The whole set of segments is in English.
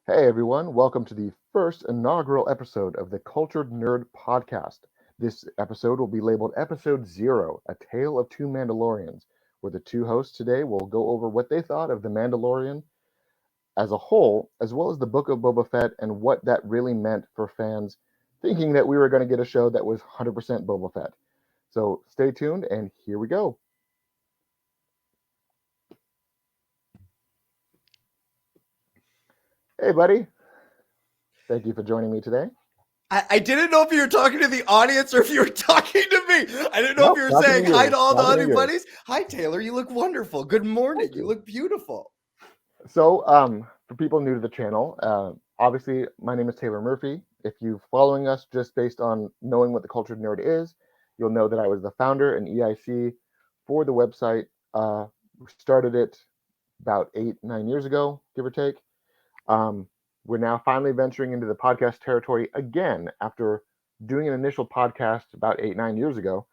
Hey everyone, welcome to the first inaugural episode of the Cultured Nerd Podcast. This episode will be labeled Episode 0, A Tale of Two Mandalorians, where the two hosts today will go over what they thought of The Mandalorian as a whole, as well as the Book of Boba Fett and what that really meant for fans thinking that we were going to get a show that was 100% Boba Fett. So stay tuned, and here we go. Hey buddy, thank you for joining me today. I didn't know if you were talking to the audience or if you were talking to me. I didn't know Nope, if you were talking saying to you. hi to all the Talking to other you. buddies. Hi, Taylor. You look wonderful. Good morning. Thank You you. look beautiful. So, for people new to the channel, obviously my name is Taylor Murphy. If you're following us just based on knowing what the Cultured Nerd is, you'll know that I was the founder and EIC for the website. We started it about 8-9 years ago, give or take. We're now finally venturing into the podcast territory again after doing an initial podcast about 8-9 years ago,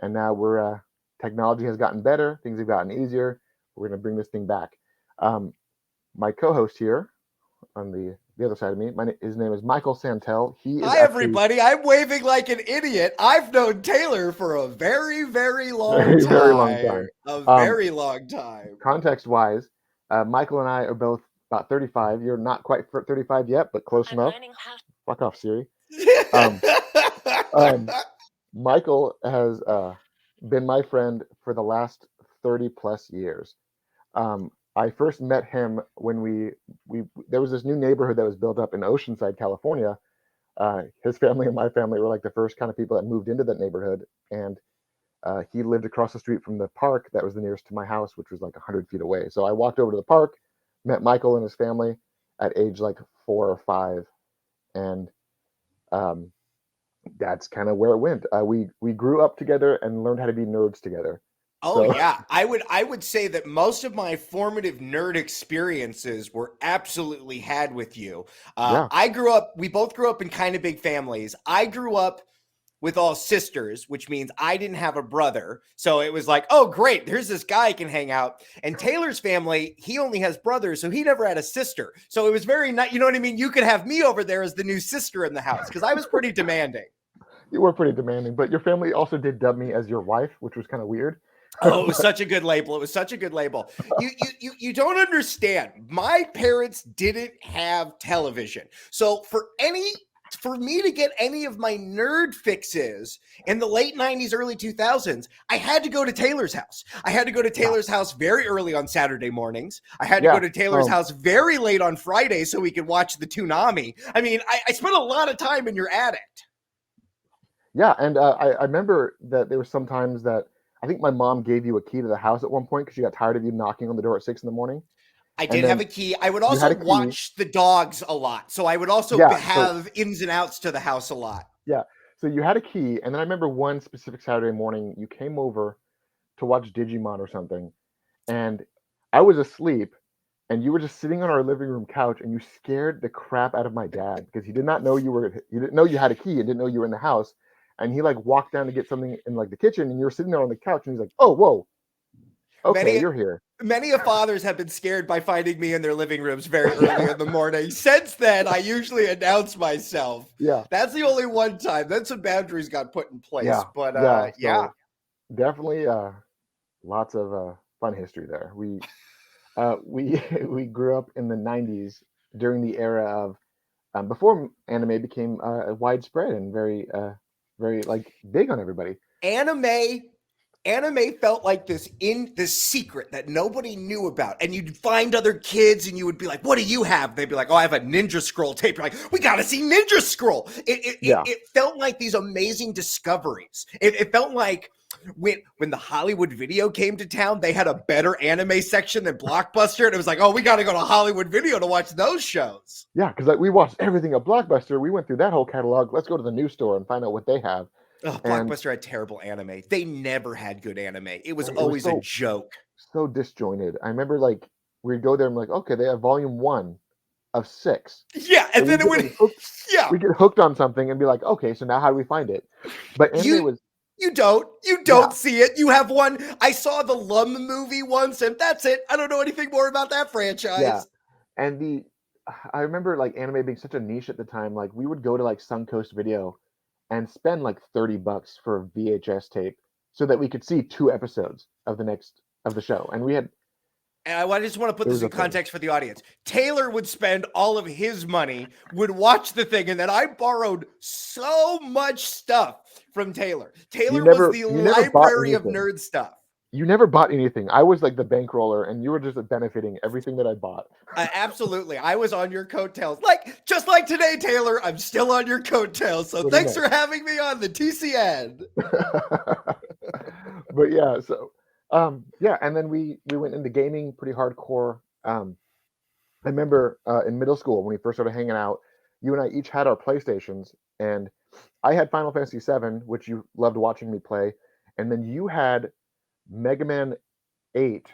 and now we're technology has gotten better, things have gotten easier. We're going to bring this thing back. My co-host here on the other side of me, his name is Michael Santel. Hi, everybody. I'm waving like an idiot. I've known Taylor for a very, very long time. Very long time. A very long time. Context-wise, Michael and I are both about 35. You're not quite 35 yet, but close enough. Fuck off, Siri. Michael has been my friend for the last 30 plus years. I first met him when we there was this new neighborhood that was built up in Oceanside, California. His family and my family were like the first kind of people that moved into that neighborhood, and he lived across the street from the park that was the nearest to my house, which was like 100 feet away. So I walked over to the park, met Michael and his family at age like 4 or 5, and that's kind of where it went. We grew up together and learned how to be nerds together. Oh, so, yeah. I would say that most of my formative nerd experiences were absolutely had with you. Yeah. We both grew up in kind of big families. I grew up with all sisters, which means I didn't have a brother. So it was like, oh, great, there's this guy I can hang out. And Taylor's family, he only has brothers, so he never had a sister. So it was very nice. You know what I mean? You could have me over there as the new sister in the house because I was pretty demanding. You were pretty demanding, but your family also did dub me as your wife, which was kind of weird. Oh, it was such a good label. It was such a good label. You don't understand. My parents didn't have television. So for me to get any of my nerd fixes in the late 90s, early 2000s, I had to go to Taylor's house. I had to go to Taylor's house very early on Saturday mornings. I had to go to Taylor's house very late on Friday so we could watch the Toonami. I mean, I spent a lot of time in your attic. Yeah, and I remember that there were some times that I think my mom gave you a key to the house at one point because she got tired of you knocking on the door at 6 a.m. I did have a key. I would also watch the dogs a lot. So I would also have ins and outs to the house a lot. Yeah. So you had a key. And then I remember one specific Saturday morning, you came over to watch Digimon or something. And I was asleep. And you were just sitting on our living room couch. And you scared the crap out of my dad because he did not know you didn't know you had a key and didn't know you were in the house. And he like walked down to get something in like the kitchen, and you were sitting there on the couch, and he's like, "Oh, whoa, okay, you're here." Many of fathers have been scared by finding me in their living rooms very early in the morning. Since then, I usually announce myself. Yeah, that's the only one time. Then some boundaries got put in place. Yeah, but so definitely lots of fun history there. We grew up in the 90s during the era of before anime became widespread and very like big on everybody. Anime felt like this secret that nobody knew about, and you'd find other kids and you would be like, what do you have? They'd be like, oh, I have a Ninja Scroll tape. You're like, we got to see Ninja Scroll. It felt like these amazing discoveries. It felt like when the Hollywood Video came to town, they had a better anime section than Blockbuster, and it was like, oh, we got to go to Hollywood Video to watch those shows. Yeah, because like we watched everything at Blockbuster. We went through that whole catalog. Let's go to the news store and find out what they have. Oh, Blockbuster had terrible anime. They never had good anime. It was always a joke. So disjointed. I remember like we'd go there and be like, okay, they have volume 1 of 6. Yeah, and then we get hooked on something and be like, okay, so now how do we find it? But anime You don't see it. You have one. I saw the Lum movie once, and that's it. I don't know anything more about that franchise. Yeah, and I remember like anime being such a niche at the time. Like we would go to like Suncoast Video and spend like $30 for a VHS tape so that we could see 2 episodes of the show. And we had And I just want to put it this was in a thing. context for the audience. Taylor would spend all of his money, would watch the thing, and then I borrowed so much stuff from Taylor. Taylor was the You never bought library of anything. nerd stuff. You never bought anything. I was like the bankroller, and you were just benefiting everything that I bought. Absolutely. I was on your coattails. Just like today, Taylor, I'm still on your coattails. So Pretty thanks much. for having me on the TCN. But yeah, so yeah, and then we went into gaming pretty hardcore. I remember in middle school when we first started hanging out, you and I each had our PlayStations, and I had Final Fantasy VII, which you loved watching me play, and then you had Mega Man 8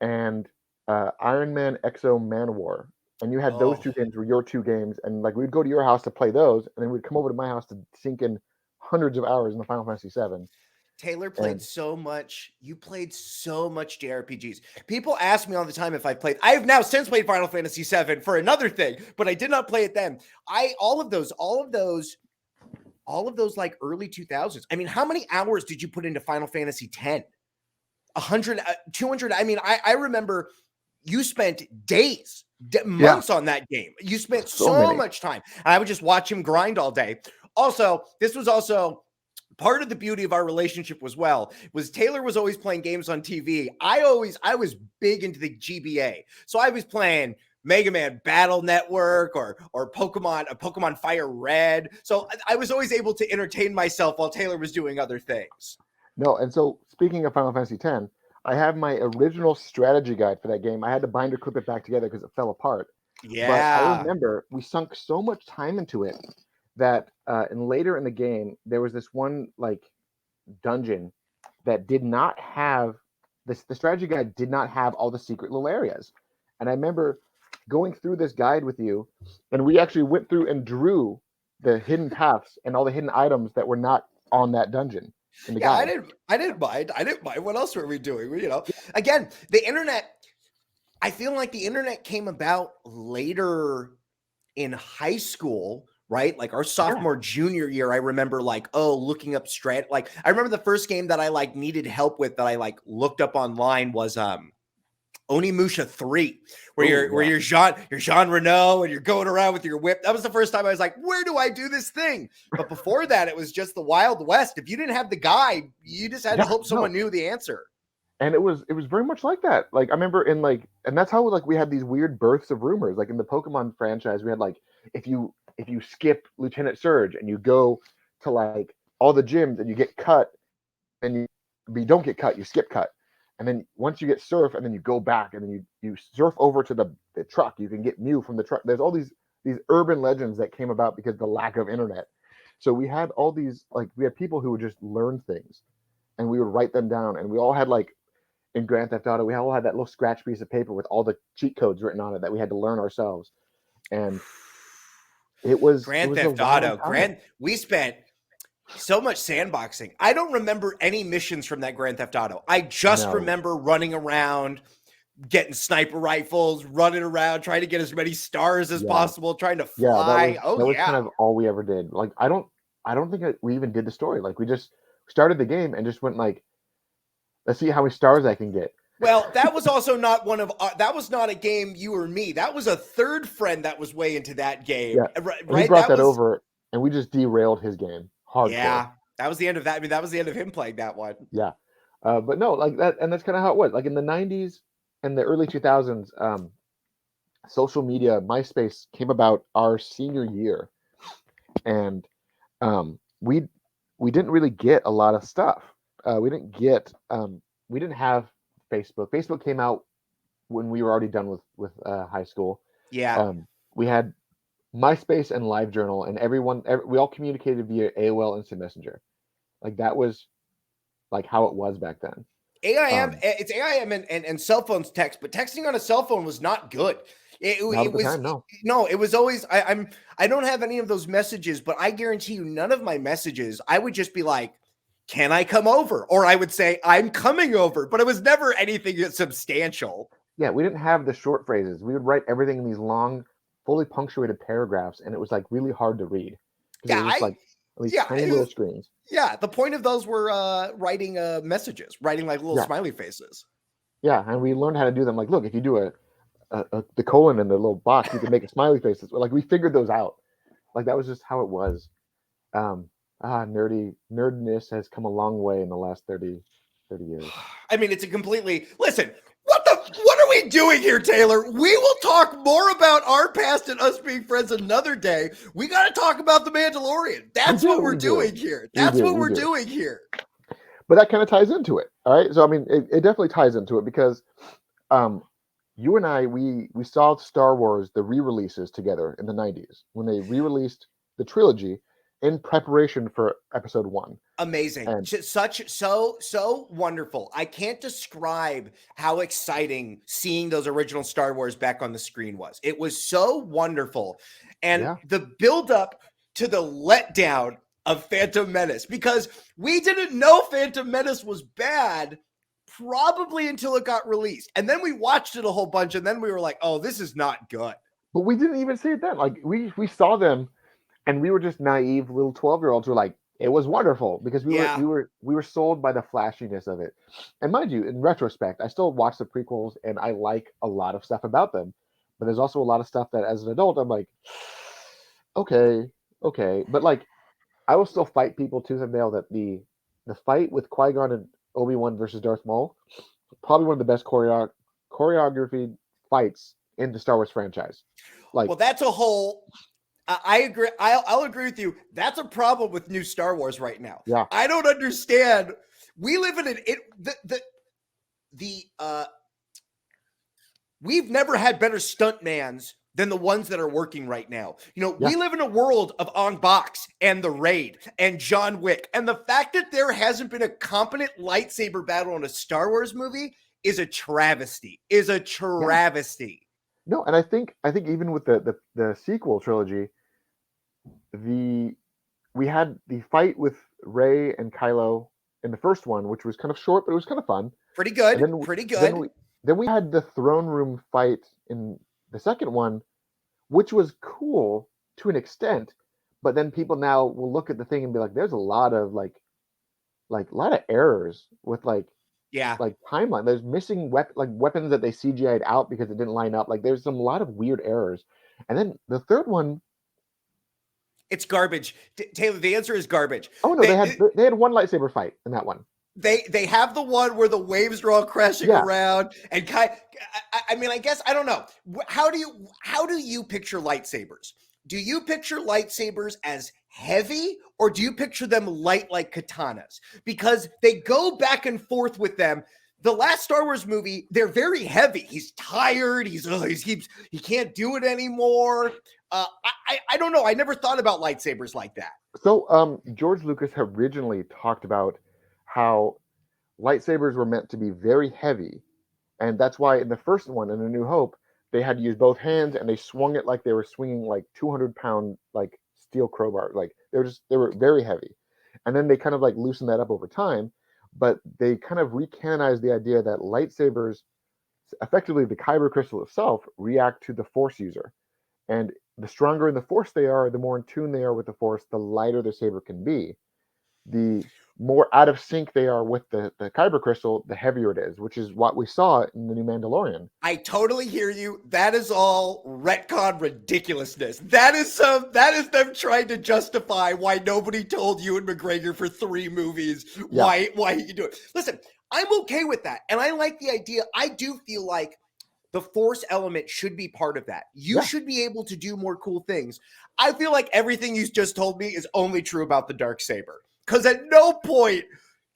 and Iron Man Exo Manowar, and you had those Oh, 2 games were your 2 games, and like we'd go to your house to play those, and then we'd come over to my house to sink in hundreds of hours in the Final Fantasy VII. Taylor And played so much. You played so much JRPGs. People ask me all the time if I played. I have now since played Final Fantasy VII for another thing, but I did not play it then. All of those like early 2000s. I mean, how many hours did you put into Final Fantasy X? 100, 200. I mean, I remember you spent days, months on that game. You spent so much time. And I would just watch him grind all day. Also, this was also part of the beauty of our relationship was Taylor was always playing games on TV. I was big into the GBA. So I was playing Mega Man Battle Network or Pokemon Fire Red. So I was always able to entertain myself while Taylor was doing other things. No, and so speaking of Final Fantasy X, I have my original strategy guide for that game. I had to binder clip it back together because it fell apart. But I remember we sunk so much time into it that and later in the game there was this one like dungeon that did not have this. The strategy guide did not have all the secret little areas, and I remember going through this guide with you, and we actually went through and drew the hidden paths and all the hidden items that were not on that dungeon. In the guide. I didn't mind. What else were we doing? Again, the internet. I feel like the internet came about later in high school, right? Like our sophomore, junior year. I remember looking up like I remember the first game that I like needed help with that I like looked up online was Onimusha 3, where you're Jean Reno and you're going around with your whip. That was the first time I was like, where do I do this thing? But before that, it was just the Wild West. If you didn't have the guide, you just had to hope someone knew the answer. And it was very much like that. Like I remember and that's how like we had these weird births of rumors. Like in the Pokemon franchise, we had like if you skip Lieutenant Surge and you go to like all the gyms and you get cut, and you don't get cut, you skip cut. And then once you get surf, and then you go back, and then you surf over to the truck, you can get Mew from the truck. There's all these urban legends that came about because of the lack of internet. So we had all these we had people who would just learn things, and we would write them down, and we all had in Grand Theft Auto, we all had that little scratch piece of paper with all the cheat codes written on it that we had to learn ourselves. And it was Grand Theft Auto. We spent so much sandboxing. I don't remember any missions from that Grand Theft Auto. I just remember running around, getting sniper rifles, running around, trying to get as many stars as possible, trying to fly. That was kind of all we ever did. Like I don't think we even did the story. Like we just started the game and just went let's see how many stars I can get. Well, that was also not that was not a game you or me. That was a third friend that was way into that game. Yeah. Right? He brought that over, and we just derailed his game. Hardcore. Yeah, that was the end of that. I mean, that was the end of him playing that one. Yeah. But no, like that, and that's kind of how it was. Like in the 90s and the early 2000s, social media, MySpace came about our senior year, and we didn't really get a lot of stuff. We didn't have Facebook. Facebook came out when we were already done with high school. Yeah. We had MySpace and LiveJournal, and we all communicated via AOL Instant Messenger. Like that was like how it was back then. It's AIM and cell phones text, but texting on a cell phone was not good. It was always I don't have any of those messages, but I guarantee you none of my messages, I would just be like, can I come over? Or I would say, I'm coming over, but it was never anything substantial. Yeah, we didn't have the short phrases. We would write everything in these long fully punctuated paragraphs, and it was like really hard to read because it Yeah, was just like these yeah, tiny it little was, screens. yeah. The point of those were writing messages, writing like little Yeah, smiley faces. yeah, and we learned how to do them. Like, look, if you do the colon in the little box, you can make a smiley face. Like we figured those out. Like that was just how it was. Um, nerdness has come a long way in the last 30 years. I mean, it's a completely listen. What are we doing here, Taylor? We will talk more about our past and us being friends another day. We got to talk about the Mandalorian. That's what we're doing here. That's what we're doing here. But that kind of ties into it. All right. So I mean, it definitely ties into it because um, you and I we saw Star Wars the re-releases together in the 90s when they re-released the trilogy in preparation for episode 1. Amazing. And So wonderful. I can't describe how exciting seeing those original Star Wars back on the screen was. It was so wonderful. And yeah, the build up to the letdown of Phantom Menace, because we didn't know Phantom Menace was bad probably until it got released. And then we watched it a whole bunch and then we were like, "Oh, this is not good." but we didn't even see it then. Like we saw them and we were just naive little 12-year-olds who were like, it was wonderful because Yeah. we were sold by the flashiness of it. And mind you, in retrospect, I still watch the prequels and I like a lot of stuff about them. But there's also a lot of stuff that as an adult I'm like, okay, okay. But like I will still fight people tooth and nail that the fight with Qui-Gon and Obi-Wan versus Darth Maul, probably one of the best choreography fights in the Star Wars franchise. Like, Well, that's a whole. I agree. I'll agree with you. That's a problem with new Star Wars right now. yeah, I don't understand. We live in we've never had better stuntmans than the ones that are working right now. You know, yeah. we live in a world of Ong Box and The Raid and John Wick. And the fact that there hasn't been a competent lightsaber battle in a Star Wars movie is a travesty. No, and I think even with the sequel trilogy, the we had the fight with Rey and Kylo in the first one, which was kind of short, but it was kind of fun. Pretty And good. then Pretty then good. we had the throne room fight in the second one, which was cool to an extent. But then people now will look at the thing and be like, "There's a lot of a lot of errors with Yeah. timeline. There's missing weapons that they CGI'd out because it didn't line up. Like there's some lot of weird errors." And then the third one, It's garbage. Taylor, the answer is garbage. oh no, they had one lightsaber fight in that one. They have the one where the waves are all crashing Yeah. around and I mean, I guess I don't know. How do you picture lightsabers? Do you picture lightsabers as heavy or do you picture them light like katanas? Because they go back and forth with them. The last Star Wars movie, they're very heavy. He's tired. He can't do it anymore. I don't know. I never thought about lightsabers like that. So George Lucas originally talked about how lightsabers were meant to be very heavy, and that's why in the first one, in A New Hope, they had to use both hands and they swung it like they were swinging like 200-pound like steel crowbar. Like they were very heavy, and then they kind of like loosened that up over time, but they kind of recanonized the idea that lightsabers, effectively the kyber crystal itself, react to the Force user. And the stronger in the Force they are, the more in tune they are with the Force, the lighter the saber can be. The more out of sync they are with the kyber crystal, the heavier it is, which is what we saw in the new Mandalorian. I totally hear you. That is all retcon ridiculousness. That is them trying to justify why nobody told Ewan McGregor for 3 movies why he can do it. Listen, I'm okay with that. And I like the idea. I do feel like the Force element should be part of that. You should be able to do more cool things. I feel like everything you just told me is only true about the Darksaber. Because at no point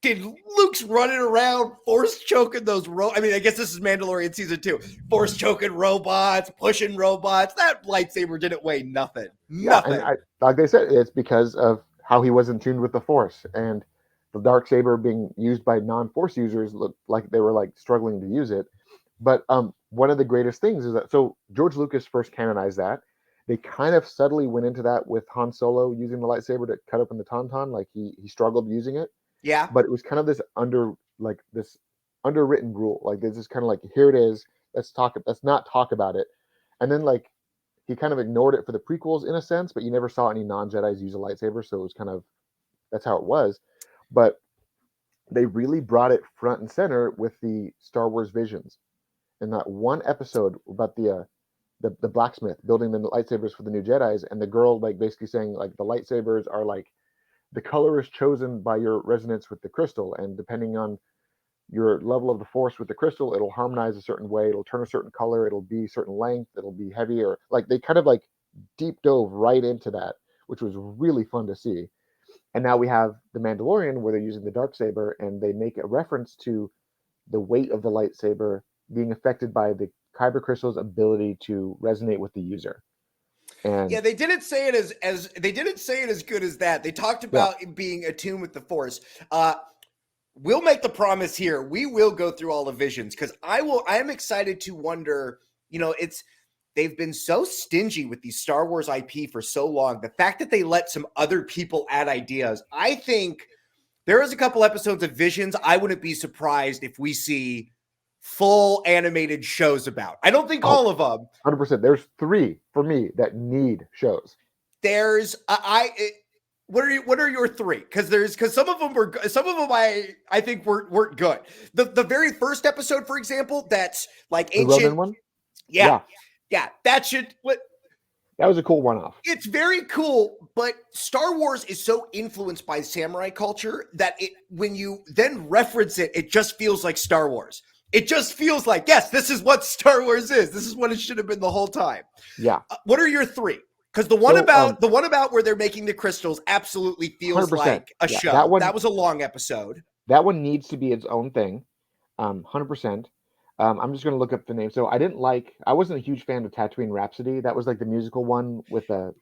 did Luke's running around force choking those I mean, I guess this is Mandalorian season 2. Force choking robots, pushing robots. That lightsaber didn't weigh nothing. Nothing. And like they said, it's because of how he was in tune with the Force, and the Darksaber being used by non-Force users looked like they were like struggling to use it. But one of the greatest things is that so George Lucas first canonized that. They kind of subtly went into that with Han Solo using the lightsaber to cut open the tauntaun, like he struggled using it. Yeah. But it was kind of this underwritten rule. Like this is kind of like, here it is. Let's not talk about it. And then like he kind of ignored it for the prequels in a sense, but you never saw any non-Jedis use a lightsaber, so it was kind of, that's how it was. But they really brought it front and center with the Star Wars Visions. In that one episode about the blacksmith building the lightsabers for the new Jedis, and the girl like basically saying like the lightsabers are like the color is chosen by your resonance with the crystal, and depending on your level of the force with the crystal, it'll harmonize a certain way, it'll turn a certain color, it'll be a certain length, it'll be heavy, or like they kind of like deep dove right into that, which was really fun to see. And now we have the Mandalorian where they're using the dark saber, and they make a reference to the weight of the lightsaber being affected by the kyber crystal's ability to resonate with the user. And yeah, they didn't say it as they didn't say it as good as that. They talked about it being attuned with the Force. We'll make the promise here. We will go through all the visions because I am excited to wonder, they've been so stingy with these Star Wars IP for so long. The fact that they let some other people add ideas, I think there is a couple episodes of Visions. I wouldn't be surprised if we see full animated shows about. I don't think all of them. 100%. There's 3 for me that need shows. There's what are your 3? Because some of them were, some of them I think weren't good. The very first episode, for example, that's like The ancient Roman one. Yeah, that was a cool one-off. It's very cool, but Star Wars is so influenced by samurai culture that when you then reference it, it just feels like Star Wars. It just feels like, yes, this is what Star Wars is. This is what it should have been the whole time. Yeah. What are your 3? Because the one about where they're making the crystals absolutely feels 100%. like a show. That was a long episode. That one needs to be its own thing. 100%. I'm just going to look up the name. So I wasn't a huge fan of Tatooine Rhapsody. That was like the musical one with that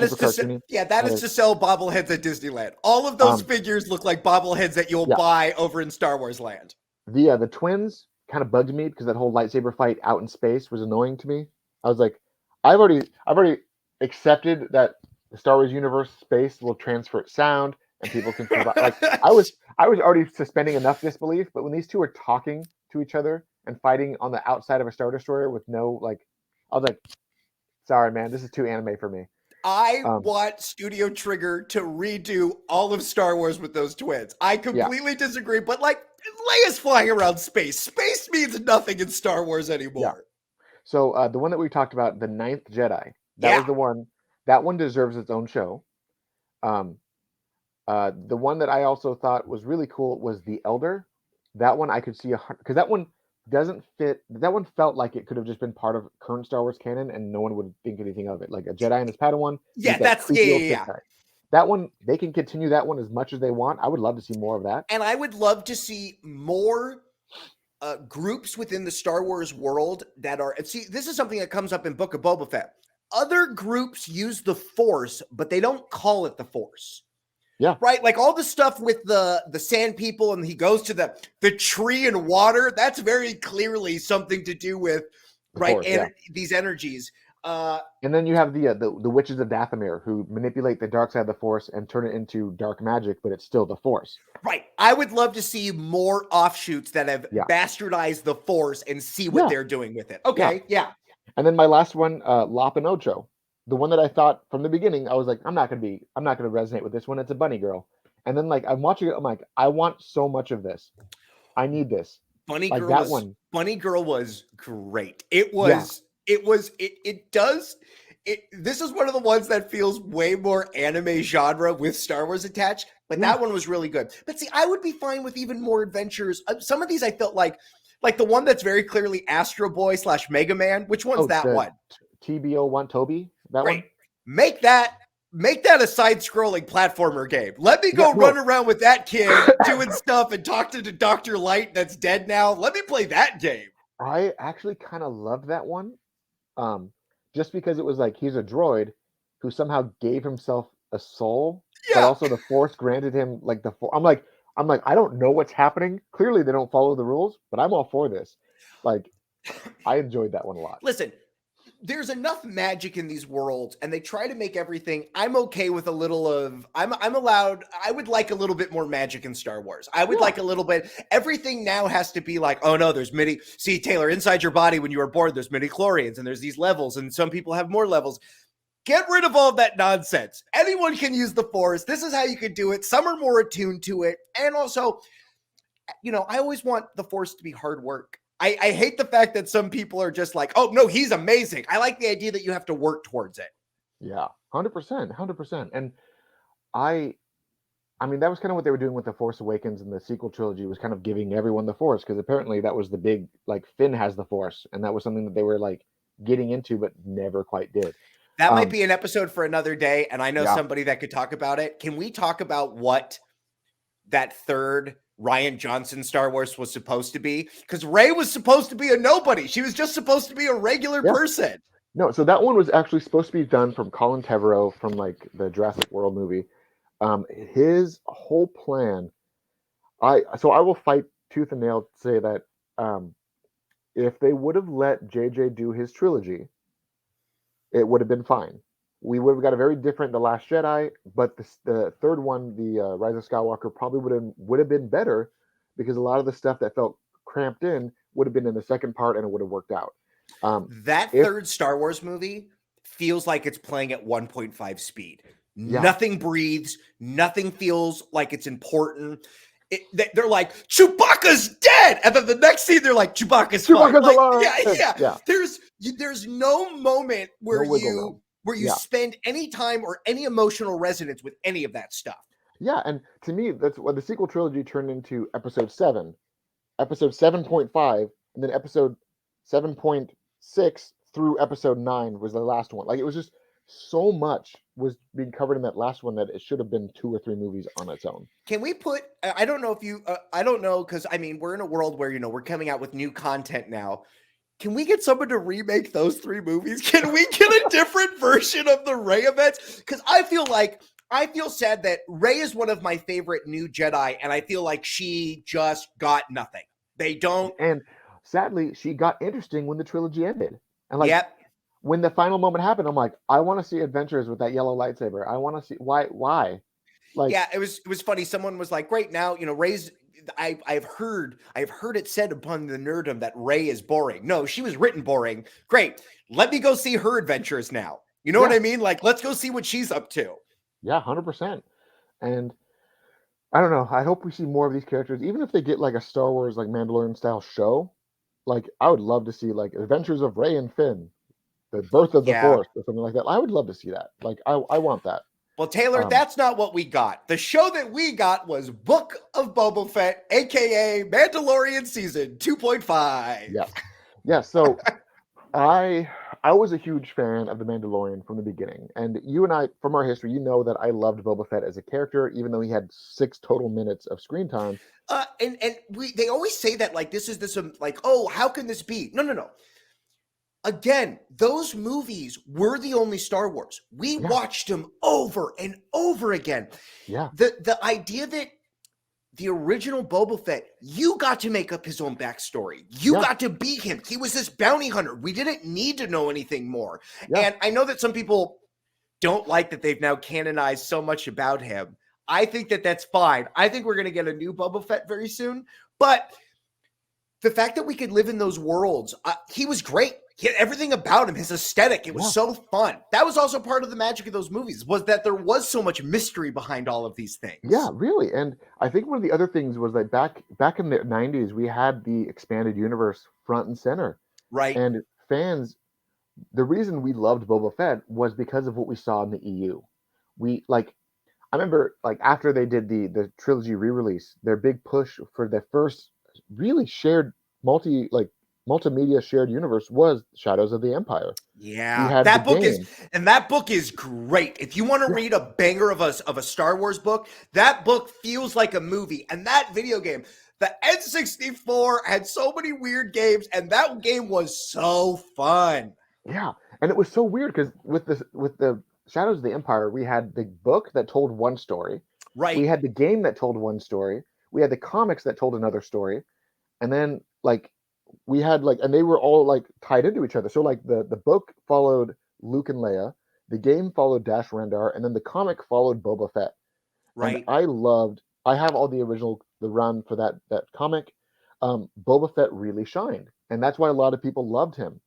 is to sell bobbleheads at Disneyland. All of those figures look like bobbleheads that you'll buy over in Star Wars land. The twins kind of bugged me because that whole lightsaber fight out in space was annoying to me. I was like, I've already accepted that the Star Wars universe space will transfer its sound and people can survive. Like I was already suspending enough disbelief, but when these two are talking to each other and fighting on the outside of a Star Destroyer with no I was like, sorry man, this is too anime for me. I want Studio Trigger to redo all of Star Wars with those twins. I completely disagree, but Leia's flying around space. Space means nothing in Star Wars anymore. Yeah. So the one that we talked about, the 9th Jedi, that was the one. That one deserves its own show. The one that I also thought was really cool was the Elder. That one I could see because that one doesn't fit. That one felt like it could have just been part of current Star Wars canon, and no one would think anything of it. Like a Jedi and his Padawan. Yeah, that's yeah. That one, they can continue that one as much as they want. I would love to see more of that. And I would love to see more groups within the Star Wars world that are, see, this is something that comes up in Book of Boba Fett. Other groups use the Force, but they don't call it the Force. Yeah. Right? Like all the stuff with the sand people and he goes to the tree and water, that's very clearly something to do with, Force, these energies. And then you have the witches of Dathomir who manipulate the dark side of the Force and turn it into dark magic, but it's still the Force. Right. I would love to see more offshoots that have bastardized the Force and see what they're doing with it. Okay. Yeah. And then my last one, Lop and Ocho, the one that I thought from the beginning, I was like, I'm not gonna resonate with this one. It's a bunny girl. And then I'm watching it, I'm like, I want so much of this. I need this. Bunny Girl was great. It was. This is one of the ones that feels way more anime genre with Star Wars attached, but that one was really good. But see, I would be fine with even more adventures. Some of these I felt like the one that's very clearly Astro Boy / Mega Man. Which one's that one? TBO1 Toby. That one. Make that a side-scrolling platformer game. Let me go run around with that kid doing stuff and talk to the Dr. Light that's dead now. Let me play that game. I actually kind of loved that one. Just because it was like he's a droid who somehow gave himself a soul, but also the Force granted him like the Force. I'm like, I don't know what's happening. Clearly, they don't follow the rules, but I'm all for this. Like, I enjoyed that one a lot. Listen, there's enough magic in these worlds, and they try to make everything. I'm okay with a little of. I'm allowed. I would like a little bit more magic in Star Wars. I would like a little bit. Everything now has to be like, oh no, there's midi. See, Taylor, inside your body when you are born, there's midi-chlorians, and there's these levels, and some people have more levels. Get rid of all that nonsense. Anyone can use the Force. This is how you could do it. Some are more attuned to it, and also, I always want the Force to be hard work. I hate the fact that some people are just like, oh, no, he's amazing. I like the idea that you have to work towards it. Yeah, 100%, 100%. And I mean, that was kind of what they were doing with The Force Awakens, and the sequel trilogy was kind of giving everyone the Force, because apparently that was the big, like, Finn has the Force, and that was something that they were, like, getting into but never quite did. That might be an episode for another day, and I know Yeah. somebody that could talk about it. Can we talk about what that third Rian Johnson Star Wars was supposed to be? Because Rey was supposed to be a nobody. She was just supposed to be a regular person. No, so that one was actually supposed to be done from Colin Trevorrow from, like, the Jurassic World movie. His whole plan, I will fight tooth and nail to say that if they would have let JJ do his trilogy, it would have been fine. We would have got a very different The Last Jedi, but the third one, the Rise of Skywalker, probably would have been better, because a lot of the stuff that felt cramped in would have been in the second part, and it would have worked out. That third Star Wars movie feels like it's playing at 1.5 speed. Yeah. Nothing breathes. Nothing feels like it's important. They're like, Chewbacca's dead, and then the next scene they're like, Chewbacca's alive. Yeah. There's no moment where you spend any time or any emotional resonance with any of that stuff. Yeah, and to me, that's what the sequel trilogy turned into. Episode 7, Episode 7.5, and then Episode 7.6 through Episode 9 was the last one. Like, it was just so much was being covered in that last one that it should have been 2 or 3 movies on its own. Can we put, I don't know if you, I don't know, because I mean, we're in a world where, we're coming out with new content now. Can we get someone to remake those 3 movies? Can we get a different version of the Rey events? Because I feel sad that Rey is one of my favorite new Jedi, and I feel like she just got nothing. They don't. And sadly, she got interesting when the trilogy ended. And when the final moment happened, I'm like, I want to see adventures with that yellow lightsaber. I want to see why. Like, yeah, it was funny. Someone was like, "Great, now Rey's." I've heard it said upon the nerdom that Rey is boring. No, she was written boring. Great, let me go see her adventures now. You know what I mean? Like, let's go see what she's up to. Yeah, 100%. And I don't know. I hope we see more of these characters, even if they get like a Star Wars, like Mandalorian style show. Like, I would love to see like Adventures of Rey and Finn, the birth of the Force, or something like that. I would love to see that. Like, I want that. Well, Taylor, that's not what we got. The show that we got was Book of Boba Fett, aka Mandalorian Season 2.5. Yeah. So I was a huge fan of The Mandalorian from the beginning. And you and I, from our history, you know that I loved Boba Fett as a character, even though he had 6 total minutes of screen time. And they always say that, like, like, oh, how can this be? No. Again, those movies were the only Star Wars. We watched them over and over again. Yeah. The idea that the original Boba Fett, you got to make up his own backstory. You got to be him. He was this bounty hunter. We didn't need to know anything more. Yeah. And I know that some people don't like that they've now canonized so much about him. I think that that's fine. I think we're going to get a new Boba Fett very soon. But the fact that we could live in those worlds, he was great. He had everything about him, his aesthetic. It was so fun. That was also part of the magic of those movies, was that there was so much mystery behind all of these things. Yeah, really. And I think one of the other things was that back in the 90s, we had the expanded universe front and center. Right. And fans, the reason we loved Boba Fett was because of what we saw in the EU. I remember, like, after they did the trilogy re-release, their big push for the first really shared multimedia shared universe was Shadows of the Empire. Yeah, that book is great. If you want to read a banger of a Star Wars book, that book feels like a movie. And that video game, the N64, had so many weird games, and that game was so fun. Yeah, and it was so weird because with the Shadows of the Empire, we had the book that told one story. Right. We had the game that told one story. We had the comics that told another story. And then, like, we had like, and they were all like tied into each other. So like the book followed Luke and Leia, the game followed Dash Rendar, and then the comic followed Boba Fett. And right? I have all the original, the run for that comic. Boba Fett really shined, and that's why a lot of people loved him.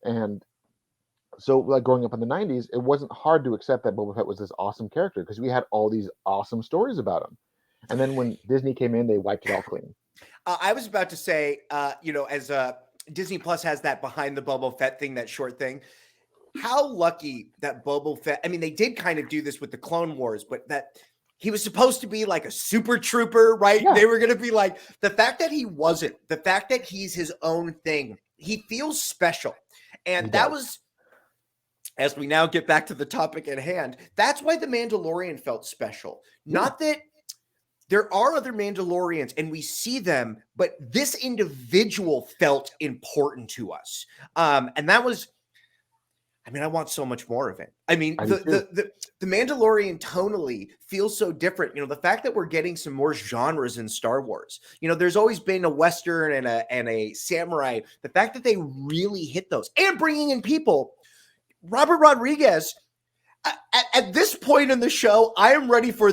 And so, like growing up in the '90s, it wasn't hard to accept that Boba Fett was this awesome character because we had all these awesome stories about him. And then when Disney came in, they wiped it all clean. I was about to say, as Disney Plus has that behind the Boba Fett thing, that short thing. How lucky that Boba Fett. I mean, they did kind of do this with the Clone Wars, but that he was supposed to be like a super trooper, right? Yeah. They were going to be like, the fact that he wasn't, the fact that he's his own thing, he feels special. And that was, as we now get back to the topic at hand, that's why the Mandalorian felt special. Not that there are other Mandalorians and we see them, but this individual felt important to us. And that was, I mean, I want so much more of it. I mean, the Mandalorian tonally feels so different. The fact that we're getting some more genres in Star Wars. There's always been a Western and a samurai. The fact that they really hit those and bringing in people, Robert Rodriguez. At this point in the show, I am ready for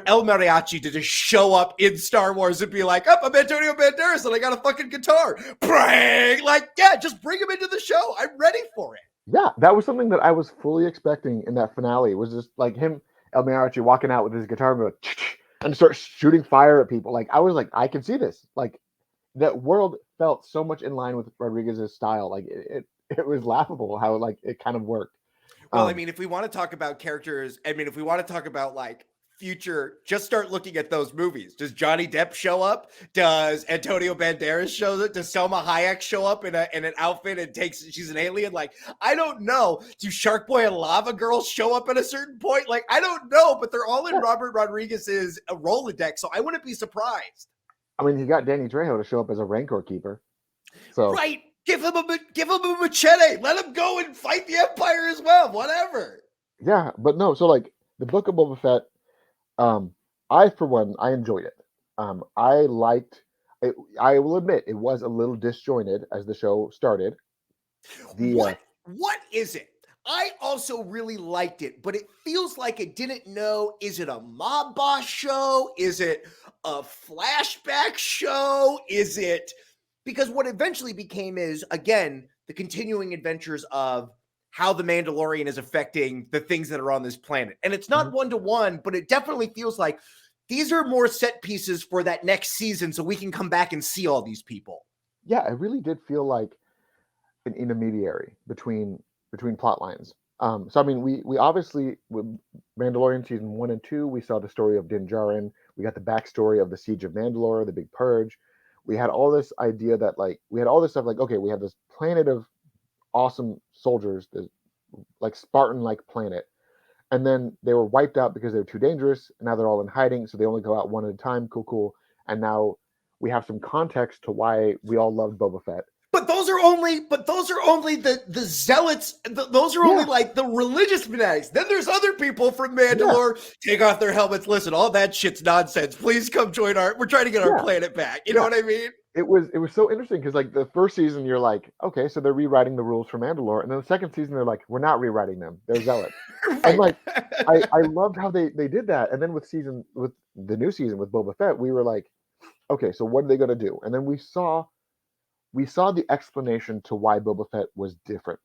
El Mariachi to just show up in Star Wars and be like, "Oh, I'm Antonio Banderas and I got a fucking guitar." Bring, like, yeah, just bring him into the show. I'm ready for it. Yeah, that was something that I was fully expecting in that finale. Was just like him, El Mariachi, walking out with his guitar and start shooting fire at people. Like I was like, I can see this. Like that world felt so much in line with Rodriguez's style. Like it was laughable how like it kind of worked. Well, I mean, if we want to talk about characters, I mean, if we want to talk about like future, just start looking at those movies. Does Johnny Depp show up? Does Antonio Banderas show up? Does Selma Hayek show up in an outfit and she's an alien? Like, I don't know. Do Shark Boy and Lava Girl show up at a certain point? Like, I don't know, but they're all in Robert Rodriguez's Rolodex, so I wouldn't be surprised. I mean, he got Danny Trejo to show up as a Rancor keeper. So right. Give him a machete. Let him go and fight the Empire as well. Whatever. Yeah, but no. So like the Book of Boba Fett, I for one, I enjoyed it. I liked it. I will admit it was a little disjointed as the show started. What is it? I also really liked it, but it feels like it didn't know. Is it a mob boss show? Is it a flashback show? Is it? Because what eventually became is, again, the continuing adventures of how the Mandalorian is affecting the things that are on this planet. And it's not one-to-one, but it definitely feels like these are more set pieces for that next season so we can come back and see all these people. Yeah, it really did feel like an intermediary between plot lines. So I mean, we obviously with Mandalorian season 1 and 2, we saw the story of Din Djarin. We got the backstory of the Siege of Mandalore, the Big Purge. We had all this idea that like we had all this stuff like, okay, we have this planet of awesome soldiers, this like Spartan-like planet, and then they were wiped out because they were too dangerous. And now they're all in hiding, so they only go out one at a time. Cool. And now we have some context to why we all loved Boba Fett. But those are only the zealots. Those are only like the religious fanatics. Then there's other people from Mandalore take off their helmets. Listen, all that shit's nonsense. Please come join we're trying to get our planet back. You know what I mean? It was so interesting because like the first season you're like, okay, so they're rewriting the rules for Mandalore, and then the second season they're like, we're not rewriting them. They're zealots. Right. And like I loved how they did that. And then with the new season with Boba Fett, we were like, okay, so what are they gonna do? And then we saw the explanation to why Boba Fett was different.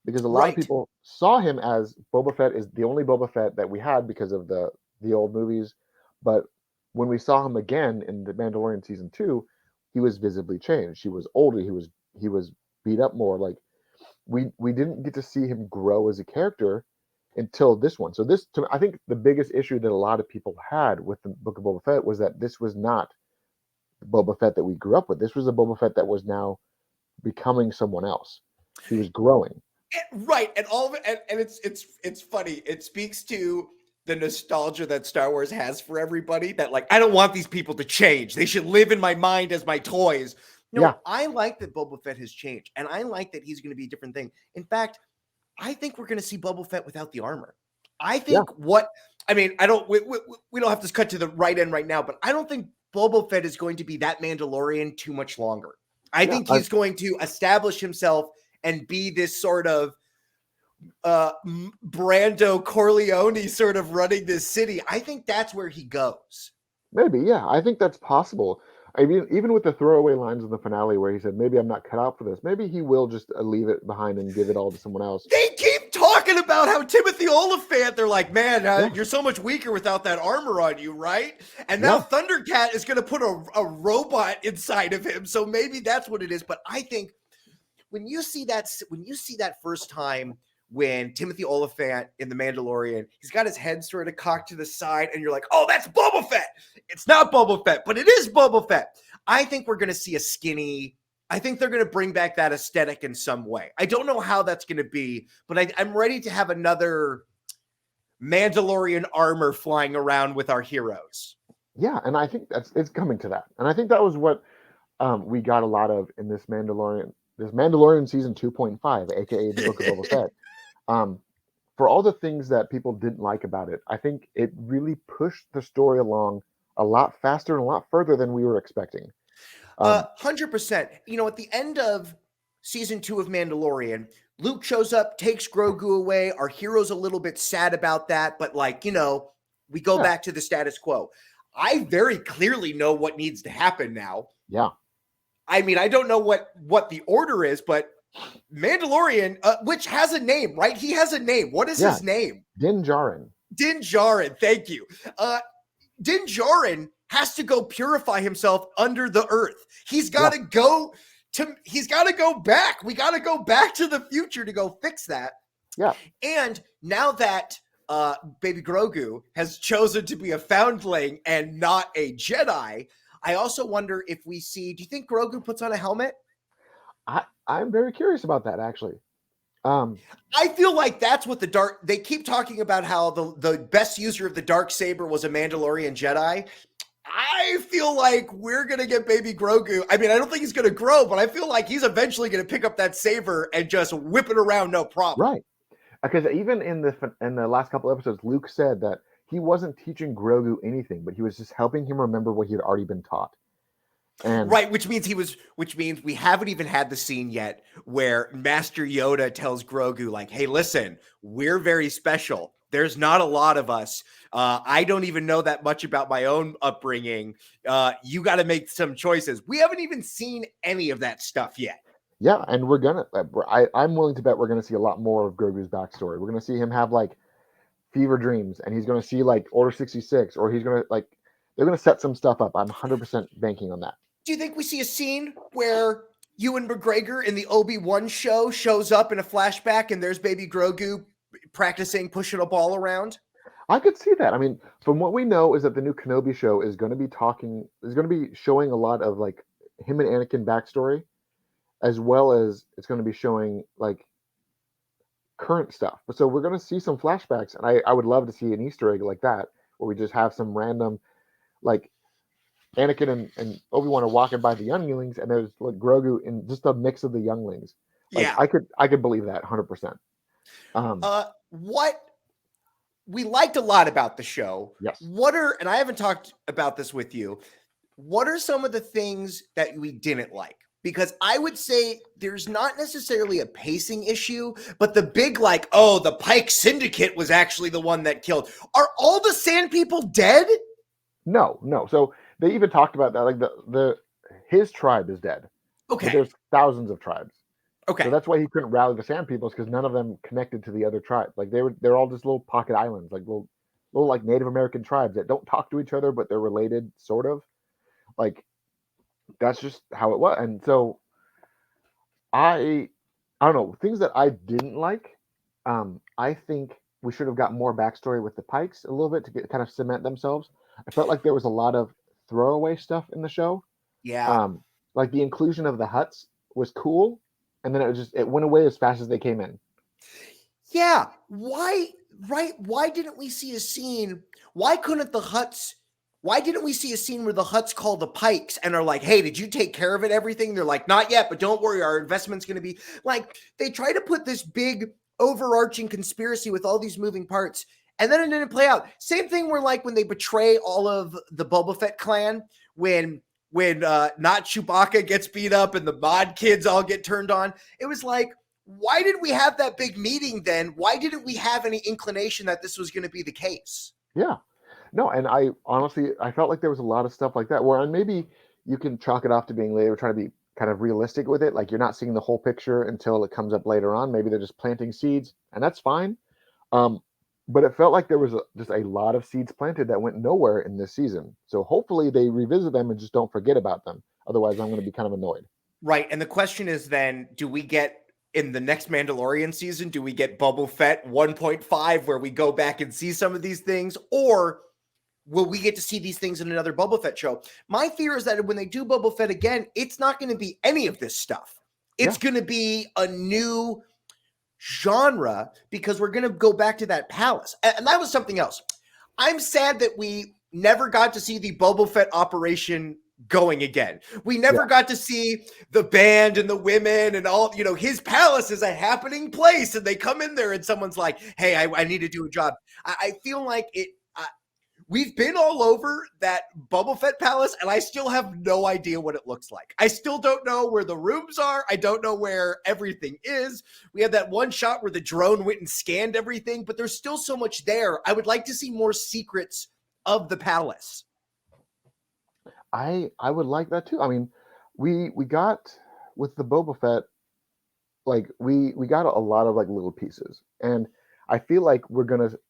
Because a lot of people saw him as Boba Fett is the only Boba Fett that we had because of the old movies. But when we saw him again in the Mandalorian season 2, he was visibly changed. He was older. He was beat up more. Like we didn't get to see him grow as a character until this one. So I think the biggest issue that a lot of people had with the Book of Boba Fett was that this was not Boba Fett that we grew up with. This was a Boba Fett that was now becoming someone else. He was growing. Right. And all of it, and it's funny. It speaks to the nostalgia that Star Wars has for everybody, that like, I don't want these people to change. They should live in my mind as my toys. No, I like that Boba Fett has changed, and I like that he's going to be a different thing. In fact, I think we're going to see Boba Fett without the armor. I think we don't have to cut to the right end right now, but I don't think Boba Fett is going to be that Mandalorian too much longer. I think he's going to establish himself and be this sort of Brando Corleone sort of running this city. I think that's where he goes. Maybe, yeah. I think that's possible. I mean, even with the throwaway lines in the finale where he said, maybe I'm not cut out for this, maybe he will just leave it behind and give it all to someone else. They keep talking about how Timothy Oliphant, they're like, man, Yeah. you're so much weaker without that armor on you, right? And now Thundercat is going to put a robot inside of him. So maybe that's what it is. But I think when you see that first time when Timothy Oliphant in The Mandalorian, he's got his head sort of cocked to the side, and you're like, oh, that's Boba Fett. It's not Boba Fett, but it is Boba Fett. I think we're going to see a skinny. I think they're going to bring back that aesthetic in some way. I don't know how that's going to be, but I'm ready to have another Mandalorian armor flying around with our heroes. Yeah, and I think it's coming to that. And I think that was what we got a lot of in this Mandalorian season 2.5, aka the Book of Boba Fett. For all the things that people didn't like about it, I think it really pushed the story along a lot faster and a lot further than we were expecting. 100%. You know, at the end of season 2 of Mandalorian, Luke shows up, takes Grogu away. Our hero's a little bit sad about that, but like, you know, we go back to the status quo. I very clearly know what needs to happen now. Yeah. I mean, I don't know what the order is, but Mandalorian, which has a name, right? He has a name. What is his name? Din Djarin. Din Djarin. Thank you. Din Djarin has to go purify himself under the earth. He's got to go back. We got to go back to the future to go fix that. Yeah. And now that baby Grogu has chosen to be a foundling and not a Jedi, I also wonder if we see, do you think Grogu puts on a helmet? I'm very curious about that, actually. I feel like that's what they keep talking about how the best user of the Darksaber was a Mandalorian Jedi. I feel like we're going to get baby Grogu. I mean, I don't think he's going to grow, but I feel like he's eventually going to pick up that saber and just whip it around, no problem. Right. Because even in the last couple episodes, Luke said that he wasn't teaching Grogu anything, but he was just helping him remember what he had already been taught. And right, which means we haven't even had the scene yet where Master Yoda tells Grogu, like, hey, listen, we're very special. There's not a lot of us. I don't even know that much about my own upbringing. You got to make some choices. We haven't even seen any of that stuff yet. Yeah, and I'm willing to bet we're gonna see a lot more of Grogu's backstory. We're gonna see him have like fever dreams, and he's gonna see like Order 66, or he's gonna like they're gonna set some stuff up. I'm 100% banking on that. Do you think we see a scene where Ewan McGregor in the Obi-Wan show shows up in a flashback and there's baby Grogu practicing pushing a ball around? I could see that. I mean, from what we know is that the new Kenobi show is going to be showing a lot of like him and Anakin backstory, as well as it's going to be showing like current stuff. So we're going to see some flashbacks, and I would love to see an Easter egg like that, where we just have some random, like Anakin and Obi-Wan are walking by the younglings, and there's like Grogu in just a mix of the younglings. Like, yeah, I could believe that 100%. What we liked a lot about the show. Yes. And I haven't talked about this with you. What are some of the things that we didn't like? Because I would say there's not necessarily a pacing issue, but the big like, oh, the Pike Syndicate was actually the one that killed. Are all the Sand People dead? No. So they even talked about that. Like his tribe is dead. Okay. But there's thousands of tribes. Okay. So that's why he couldn't rally the Sand Peoples, because none of them connected to the other tribe. Like they're all just little pocket islands, like little like Native American tribes that don't talk to each other, but they're related, sort of. Like that's just how it was. And so I don't know, things that I didn't like. I think we should have got more backstory with the Pikes a little bit to kind of cement themselves. I felt like there was a lot of throwaway stuff in the show. Yeah. Like the inclusion of the Hutts was cool, and then it went away as fast as they came in. Yeah. Why didn't we see a scene? Why didn't we see a scene where the Hutts call the Pikes and are like, hey, did you take care of it, everything? They're like, not yet, but don't worry, our investment's going to be like, they try to put this big overarching conspiracy with all these moving parts, and then it didn't play out. Same thing where like when they betray all of the Boba Fett clan, when when not Chewbacca gets beat up and the mod kids all get turned on. It was like, why did we have that big meeting then? Why didn't we have any inclination that this was going to be the case? Yeah. No, and I honestly, I felt like there was a lot of stuff like that where maybe you can chalk it off to being they were trying to be kind of realistic with it. Like you're not seeing the whole picture until it comes up later on. Maybe they're just planting seeds, and that's fine. Um, but it felt like there was just a lot of seeds planted that went nowhere in this season. So hopefully they revisit them and just don't forget about them. Otherwise, I'm going to be kind of annoyed. Right. And the question is then, do we get in the next Mandalorian season, do we get Boba Fett 1.5 where we go back and see some of these things? Or will we get to see these things in another Boba Fett show? My fear is that when they do Boba Fett again, it's not going to be any of this stuff. It's going to be a new genre because we're going to go back to that palace. And that was something else. I'm sad that we never got to see the Boba Fett operation going again. We never got to see the band and the women and all, his palace is a happening place and they come in there and someone's like, hey, I need to do a job. I feel like we've been all over that Boba Fett palace and I still have no idea what it looks like. I still don't know where the rooms are. I don't know where everything is. We had that one shot where the drone went and scanned everything, but there's still so much there. I would like to see more secrets of the palace. I would like that too. I mean, we got with the Boba Fett, like we got a lot of like little pieces, and I feel like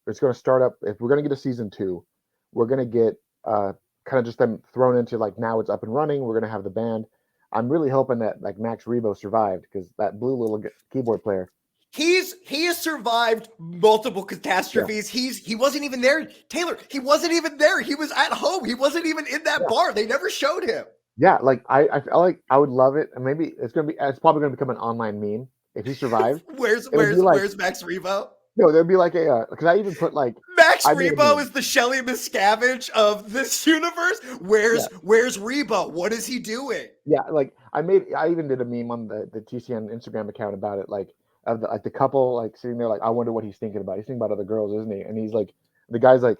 it's gonna start up. If we're gonna get a season 2, we're gonna get kind of just them thrown into like now it's up and running. We're gonna have the band. I'm really hoping that like Max Rebo survived because that blue little keyboard player. He has survived multiple catastrophes. Yeah. He wasn't even there, Taylor. He wasn't even there. He was at home. He wasn't even in that bar. They never showed him. Yeah, like I feel like I would love it, and maybe it's probably gonna become an online meme if he survived. where's Max Rebo? No, there'd be like because I even put like Max Rebo is the Shelly Miscavige of this universe. Where's Rebo? What is he doing? Yeah, like I even did a meme on the TCN Instagram account about it, like of the couple like sitting there like I wonder what he's thinking about. He's thinking about other girls, isn't he? And he's like, the guy's like,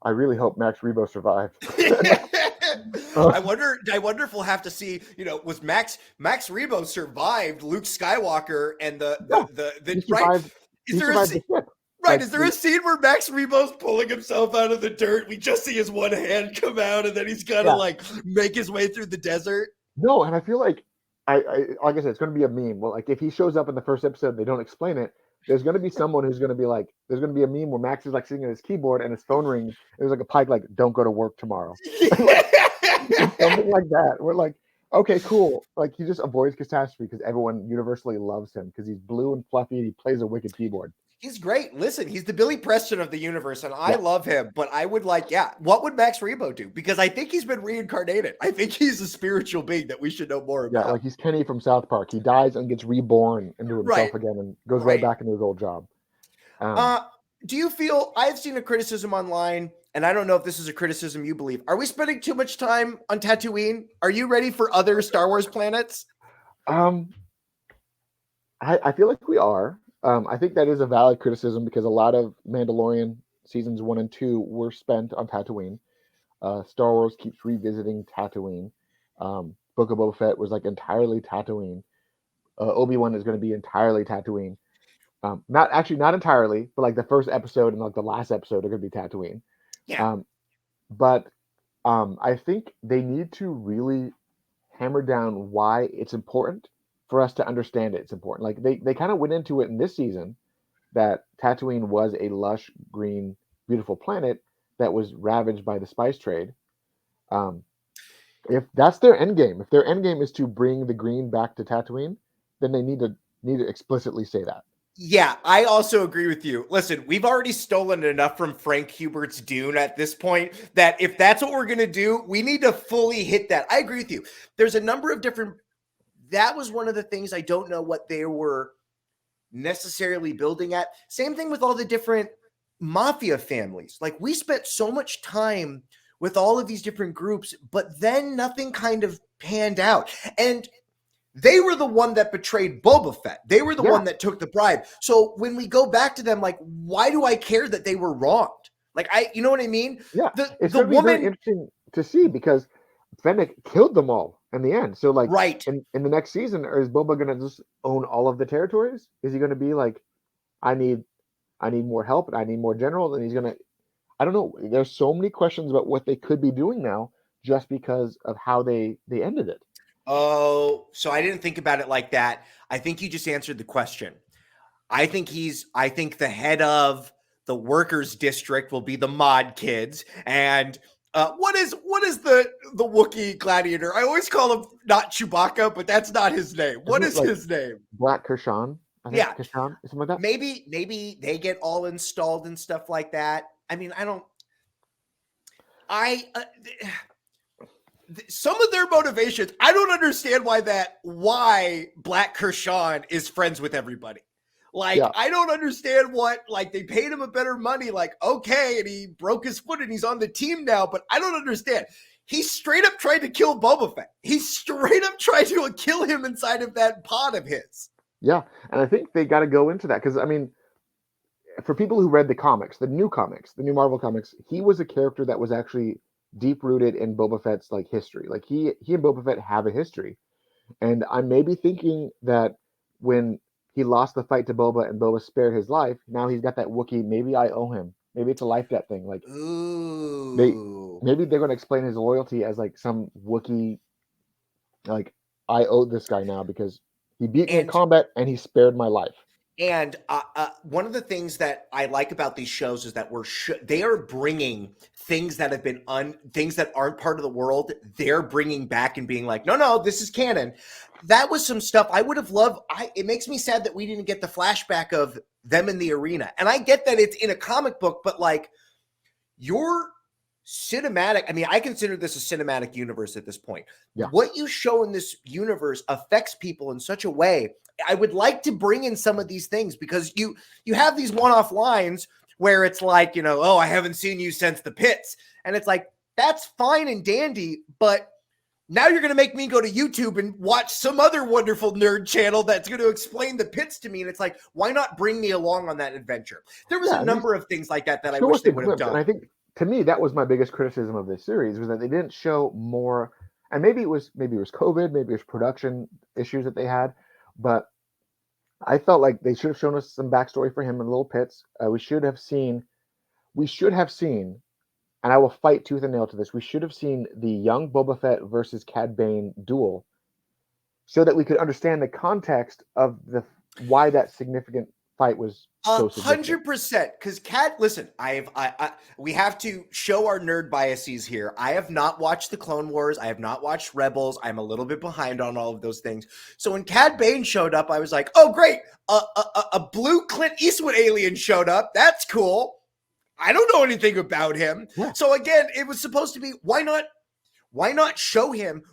I really hope Max Rebo survived. I wonder if we'll have to see, was Max Rebo survived Luke Skywalker and the right? Is there a scene? Right, is there a scene where Max Rebo's pulling himself out of the dirt? We just see his one hand come out, and then he's got to like make his way through the desert. No, and I feel like I like I said, it's going to be a meme. Well, like if he shows up in the first episode, they don't explain it. There's going to be someone who's going to be like, there's going to be a meme where Max is like sitting at his keyboard and his phone rings. There's like a pike like, don't go to work tomorrow. Something like that. We're like, okay, cool. Like he just avoids catastrophe because everyone universally loves him because he's blue and fluffy and he plays a wicked keyboard. He's great. Listen, he's the Billy Preston of the universe, and I love him. But I would what would Max Rebo do? Because I think he's been reincarnated. I think he's a spiritual being that we should know more about. Yeah, like he's Kenny from South Park. He dies and gets reborn into himself again and goes right back into his old job. Do you feel, I've seen a criticism online, and I don't know if this is a criticism you believe. Are we spending too much time on Tatooine? Are you ready for other Star Wars planets? I feel like we are. I think that is a valid criticism because a lot of Mandalorian seasons 1 and 2 were spent on Tatooine. Star Wars keeps revisiting Tatooine. Book of Boba Fett was like entirely Tatooine. Obi-Wan is going to be entirely Tatooine. Not entirely, but like the first episode and like the last episode are going to be Tatooine. Yeah. But I think they need to really hammer down why it's important for us to understand it's important. Like they kind of went into it in this season that Tatooine was a lush, green, beautiful planet that was ravaged by the spice trade. If that's their end game, if their end game is to bring the green back to Tatooine, then they need to explicitly say that. Yeah, I also agree with you. Listen, we've already stolen enough from Frank Hubert's Dune at this point that if that's what we're going to do, we need to fully hit that. I agree with you. There's a number of different. That was one of the things I don't know what they were necessarily building at. Same thing with all the different mafia families. Like we spent so much time with all of these different groups, but then nothing kind of panned out. And they were the one that betrayed Boba Fett. They were the one that took the bribe. So when we go back to them, like, why do I care that they were wronged? Like, you know what I mean? Yeah, it's going to be very interesting to see because Fennec killed them all in the end. So like Right. in the next season, is Boba gonna just own all of the territories? Is he gonna be like, I need more help and I need more generals, and he's gonna, I don't know. There's so many questions about what they could be doing now just because of how they ended it. Oh, so I didn't think about it like that. I think you just answered the question. I think the head of the workers district will be the mod kids. And what is the Wookiee gladiator? I always call him not Chewbacca, but that's not his name. What Isn't it is like his name? Black Kershaw? I think Yeah, Kershaw, something like that. maybe they get all installed and stuff like that. I mean, I some of their motivations, I don't understand why Black Kershaw is friends with everybody. Like, Yeah, I don't understand what, like, they paid him a better money, like, okay, and he broke his foot and he's on the team now, but I don't understand. He straight up tried to kill Boba Fett. He straight up tried to kill him inside of that pod of his. yeah, and I think they got to go into that because I mean, for people who read the comics, the new Marvel comics, he was a character that was actually deep rooted in Boba Fett's like history. Like he and Boba Fett have a history, and I may be thinking that when he lost the fight to Boba and Boba spared his life, now he's got that Wookiee. Maybe I owe him. Maybe it's a life debt thing. Like they Ooh. maybe they're going to explain his loyalty as like some Wookiee. Like I owe this guy now because he beat me in And combat and he spared my life. And one of the things that I like about these shows is that they are bringing things that have been things that aren't part of the world. They're bringing back and being like, no, this is canon. That was some stuff I would have loved. It makes me sad that we didn't get the flashback of them in the arena. And I get that it's in a comic book, but like your cinematic, I mean, I consider this a cinematic universe at this point. Yeah. What you show in this universe affects people in such a way. I would like to bring in some of these things because you have these one-off lines where it's like, oh, I haven't seen you since the pits. And it's like, that's fine and dandy, but now you're going to make me go to YouTube and watch some other wonderful nerd channel that's going to explain the pits to me. And it's like, why not bring me along on that adventure? There was a number of things like that I wish they would have done. And I think, to me, that was my biggest criticism of this series, was that they didn't show more. And maybe it was COVID, maybe it was production issues that they had, but I felt like they should have shown us some backstory for him in Little Pits. We should have seen, and I will fight tooth and nail to this. We should have seen the young Boba Fett versus Cad Bane duel, so that we could understand the context of why that significant fight was so significant. 100%. Because listen, we have to show our nerd biases here. I have not watched the Clone Wars. I have not watched Rebels. I'm a little bit behind on all of those things. So when Cad Bane showed up, I was like, oh great, a blue Clint Eastwood alien showed up. That's cool. I don't know anything about him. Yeah. So again, it was supposed to be, why not show him?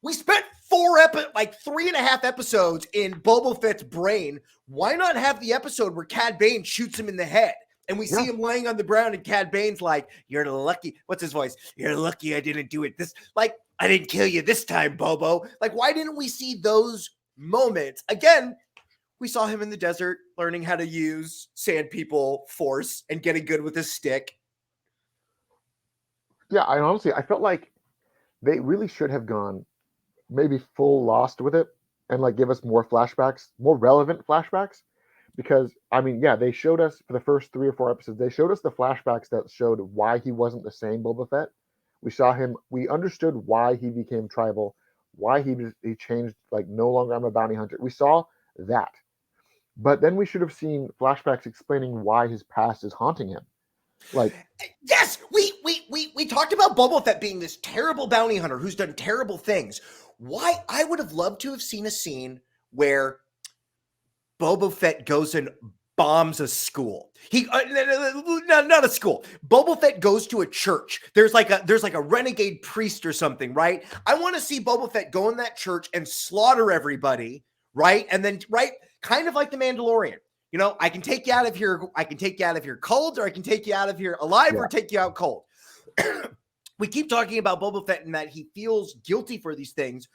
We spent 3.5 episodes in Boba Fett's brain. Why not have the episode where Cad Bane shoots him in the head and we see him laying on the ground and Cad Bane's like, you're lucky. What's his voice? You're lucky I didn't do it. I didn't kill you this time, Bobo. Like, why didn't we see those moments? Again, we saw him in the desert learning how to use Sand People Force and getting good with his stick. Yeah, I felt like they really should have gone maybe full Lost with it and like give us more flashbacks, more relevant flashbacks. Because I mean, yeah, they showed us for the first 3 or 4 episodes, they showed us the flashbacks that showed why he wasn't the same Boba Fett. We saw him, we understood why he became tribal, why he changed, like, no longer I'm a bounty hunter. We saw that. But then we should have seen flashbacks explaining why his past is haunting him. Like, yes, we talked about Boba Fett being this terrible bounty hunter who's done terrible things. Why? I would have loved to have seen a scene where Boba Fett goes and bombs a school. Not a school. Boba Fett goes to a church. There's like a renegade priest or something, right? I want to see Boba Fett go in that church and slaughter everybody, right? And then, right, kind of like the Mandalorian. I can take you out of here. I can take you out of here cold, or I can take you out of here alive, or take you out cold. We keep talking about Boba Fett and that he feels guilty for these things.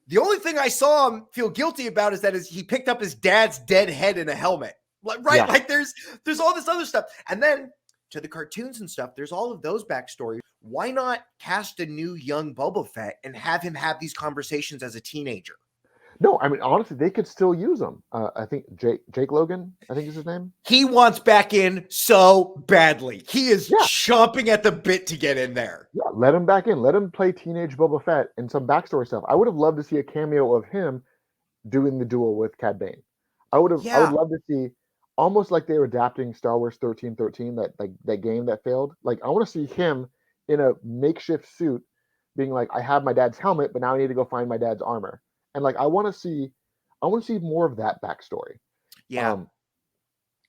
The only thing I saw him feel guilty about is that he picked up his dad's dead head in a helmet. Right? Yeah. Like there's all this other stuff. And then to the cartoons and stuff, there's all of those backstories. Why not cast a new young Boba Fett and have him have these conversations as a teenager? No, I mean honestly, they could still use him. I think Jake Logan, I think is his name. He wants back in so badly. He is Yeah. chomping at the bit to get in there. Yeah, let him back in. Let him play teenage Boba Fett and some backstory stuff. I would have loved to see a cameo of him doing the duel with Cad Bane. I would love to see, almost like they were adapting Star Wars 1313, that game that failed. Like I want to see him in a makeshift suit being like, I have my dad's helmet, but now I need to go find my dad's armor. And like I want to see more of that backstory. Yeah.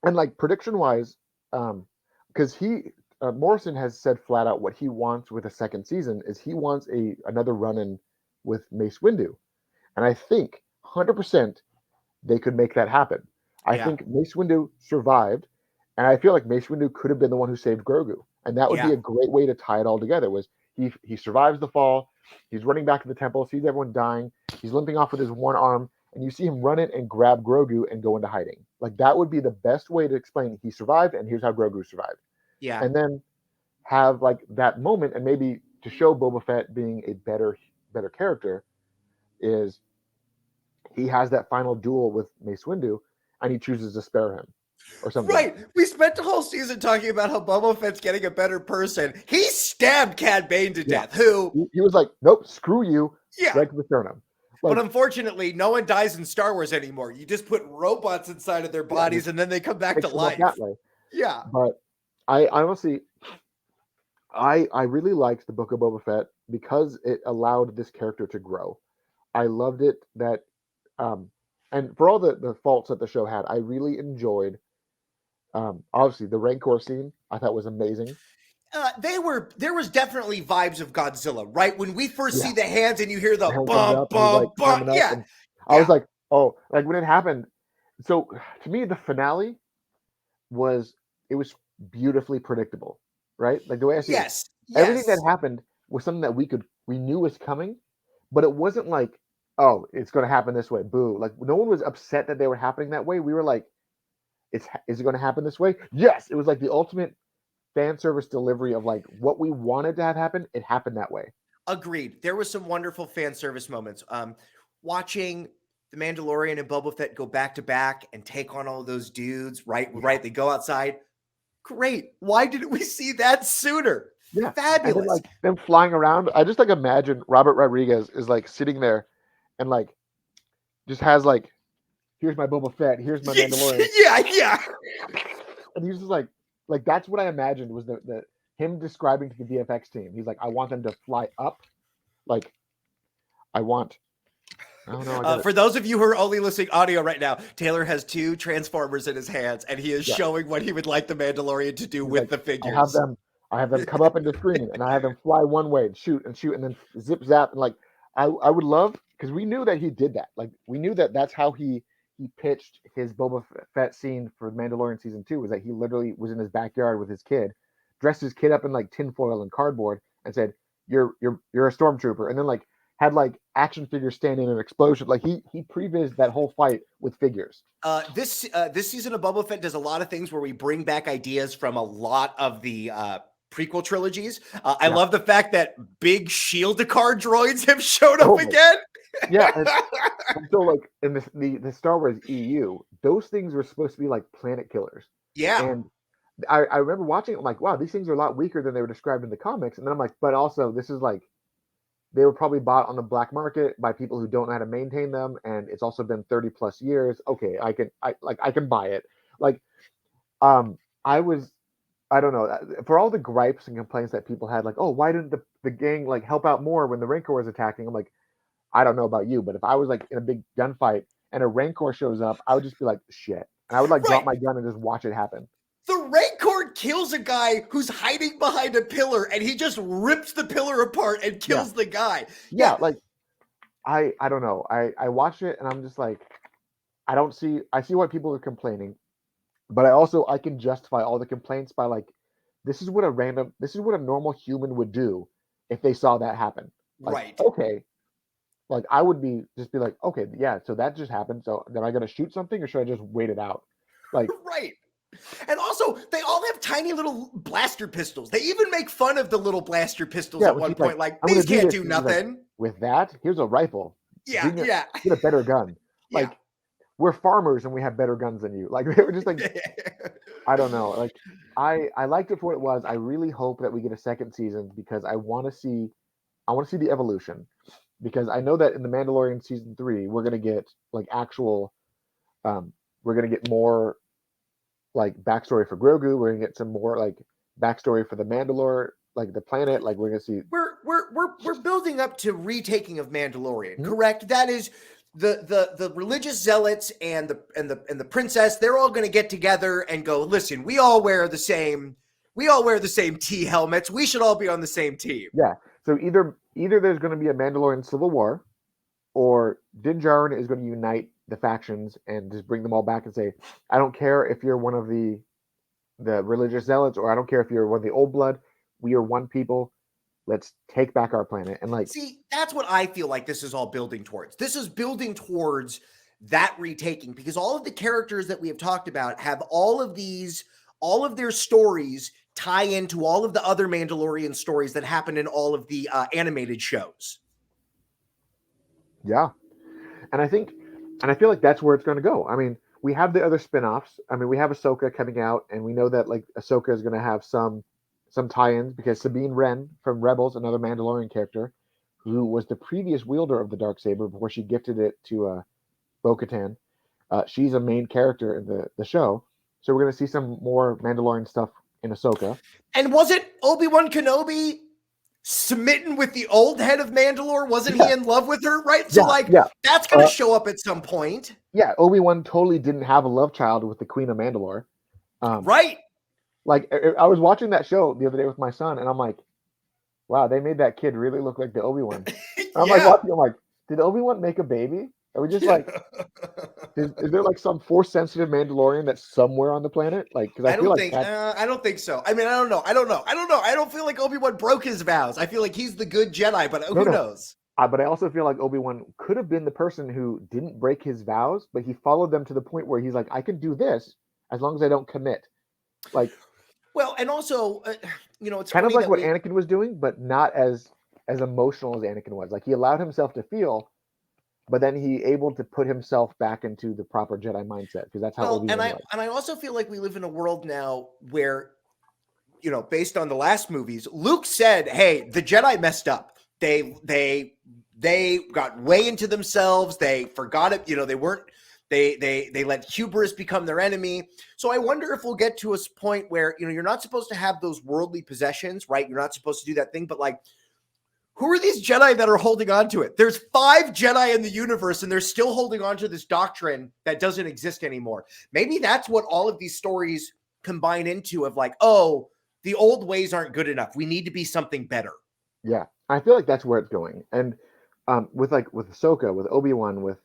And like prediction wise, because Morrison has said flat out what he wants with a second season is he wants another run-in with Mace Windu, and I think 100% they could make that happen. I think Mace Windu survived, and I feel like Mace Windu could have been the one who saved Grogu, and that would be a great way to tie it all together. Was he survives the fall, he's running back to the temple, sees everyone dying, he's limping off with his one arm, and you see him run it and grab Grogu and go into hiding. Like that would be the best way to explain he survived, and here's how Grogu survived. Yeah. And then have like that moment, and maybe to show Boba Fett being a better character is he has that final duel with Mace Windu, and he chooses to spare him or something. Right. We spent the whole season talking about how Boba Fett's getting a better person. He stabbed Cad Bane to death. Who he was like, nope, screw you. Yeah. Right to the sternum. Like, but unfortunately, no one dies in Star Wars anymore. You just put robots inside of their bodies, and then they come back to life. That way. Yeah. But I honestly, I really liked the Book of Boba Fett because it allowed this character to grow. I loved it that, and for all the faults that the show had, I really enjoyed. Obviously, the Rancor scene I thought was amazing. There was definitely vibes of Godzilla, right? When we first see the hands and you hear the bum, bum, bum. Yeah. I was like, oh, like when it happened. So to me, the finale was beautifully predictable, right? Like the way I see it. Everything that happened was something that we knew was coming, but it wasn't like, oh, it's going to happen this way. Boo. Like no one was upset that they were happening that way. We were like, is it going to happen this way? Yes. It was like the ultimate fan service delivery of like what we wanted to have happen. It happened that way. Agreed. There was some wonderful fan service moments. Watching the Mandalorian and Boba Fett go back to back and take on all those dudes, right? Right. They go outside. Great. Why didn't we see that sooner? Yeah. Fabulous. And then, like them flying around. I just like imagine Robert Rodriguez is like sitting there and like just has like, here's my Boba Fett, here's my Mandalorian. Yeah. And he's just like that's what I imagined was the him describing to the VFX team. He's like, I want them to fly up. Like, I don't know. For those of you who are only listening audio right now, Taylor has two Transformers in his hands, and he is showing what he would like the Mandalorian to do with the figures. I have them come up into screen, and I have them fly one way and shoot, and then zip zap, and like I would love, because we knew that he did that. Like we knew that that's how he pitched his Boba Fett scene for Mandalorian season 2, was that he literally was in his backyard with his kid, dressed his kid up in like tinfoil and cardboard, and said, "You're a stormtrooper," and then like had like action figures stand in an explosion. Like he prevised that whole fight with figures. This season of Boba Fett does a lot of things where we bring back ideas from a lot of the prequel trilogies. I love the fact that big Shield-a-Car droids have showed up again. Yeah, and so like in the Star Wars EU, those things were supposed to be like planet killers. Yeah, and I remember watching it. I'm like, wow, these things are a lot weaker than they were described in the comics. And then I'm like, but also this is like, they were probably bought on the black market by people who don't know how to maintain them, and it's also been 30 plus years. Okay, I can buy it. Like, I don't know, for all the gripes and complaints that people had, like, oh, why didn't the gang like help out more when the Rancor was attacking? I'm like, I don't know about you, but if I was like in a big gunfight and a Rancor shows up, I would just be like, shit. And I would like drop my gun and just watch it happen. The Rancor kills a guy who's hiding behind a pillar, and he just rips the pillar apart and kills the guy. Yeah, like I don't know. I watch it and I'm just like, I see why people are complaining, but I can justify all the complaints by like, this is what a normal human would do if they saw that happen. Like, right. Okay. Like I would be like, okay, yeah, so that just happened. So am I going to shoot something, or should I just wait it out? Like, right. And also, they all have tiny little blaster pistols. They even make fun of the little blaster pistols Yeah, at when one she's like, point. Like, "I'm gonna these do can't this," do and he's like, nothing. "With that, here's a rifle. Yeah, yeah, Get a better gun." yeah. Like, we're farmers and we have better guns than you. Like, they were just like, I don't know. Like, I liked it for what it was. I really hope that we get a second season because I want to see the evolution. Because I know that in the Mandalorian season 3, we're gonna get like actual, we're gonna get more like backstory for Grogu. We're gonna get some more like backstory for the Mandalore, like the planet. Like we're gonna see. We're building up to retaking of Mandalorian, Hmm? correct? That is the religious zealots and the princess. They're all going to get together and go. Listen, we all wear the same. We all wear the same T helmets. We should all be on the same team. Yeah. So either there's going to be a Mandalorian civil war, or Din Djarin is going to unite the factions and just bring them all back and say, I don't care if you're one of the religious zealots, or I don't care if you're one of the old blood. We are one people. Let's take back our planet. And like, See, that's what I feel like this is all building towards. This is building towards that retaking because all of the characters that we have talked about have all of their stories tie into all of the other Mandalorian stories that happen in all of the animated shows. yeah. And I feel like that's where it's going to go. I mean, we have the other spin-offs. I mean, we have Ahsoka coming out, and we know that like Ahsoka is going to have some tie-ins because Sabine Wren from Rebels, another Mandalorian character, who was the previous wielder of the dark saber before she gifted it to Bo-Katan. She's a main character in the show, so we're going to see some more Mandalorian stuff in Ahsoka. And was it Obi-Wan Kenobi smitten with the old head of Mandalore? Wasn't he Yeah, in love with her? Right? So, like, yeah. that's going to show up at some point. Yeah, Obi-Wan totally didn't have a love child with the Queen of Mandalore. Um, Right. like I was watching that show the other day with my son, and I'm like, wow, they made that kid really look like the Obi-Wan. I'm like Yeah. watching, I'm like, did Obi-Wan make a baby? Are we just like, is there like some force-sensitive Mandalorian that's somewhere on the planet? Like, because I feel like that. I don't think so. I mean, I don't know. I don't feel like Obi-Wan broke his vows. I feel like he's the good Jedi, but No, who no. knows? But I also feel like Obi-Wan could have been the person who didn't break his vows, but he followed them to the point where he's like, I can do this as long as I don't commit. Like, Well, and also, it's kind of funny like that what we Anakin was doing, but not as emotional as Anakin was. Like he allowed himself to feel, but then he able to put himself back into the proper Jedi mindset because that's how well, Obi-Wan was. and I also feel like we live in a world now where, based on the last movies, Luke said, "Hey, the Jedi messed up. They got way into themselves. They forgot it. They weren't. They let hubris become their enemy. So I wonder if we'll get to a point where you're not supposed to have those worldly possessions, right? You're not supposed to do that thing, but like, who are these Jedi that are holding on to it? There's 5 Jedi in the universe, and they're still holding on to this doctrine that doesn't exist anymore. Maybe that's what all of these stories combine into of like, oh, the old ways aren't good enough. We need to be something better. Yeah, I feel like that's where it's going. And with Ahsoka, with Obi-Wan, with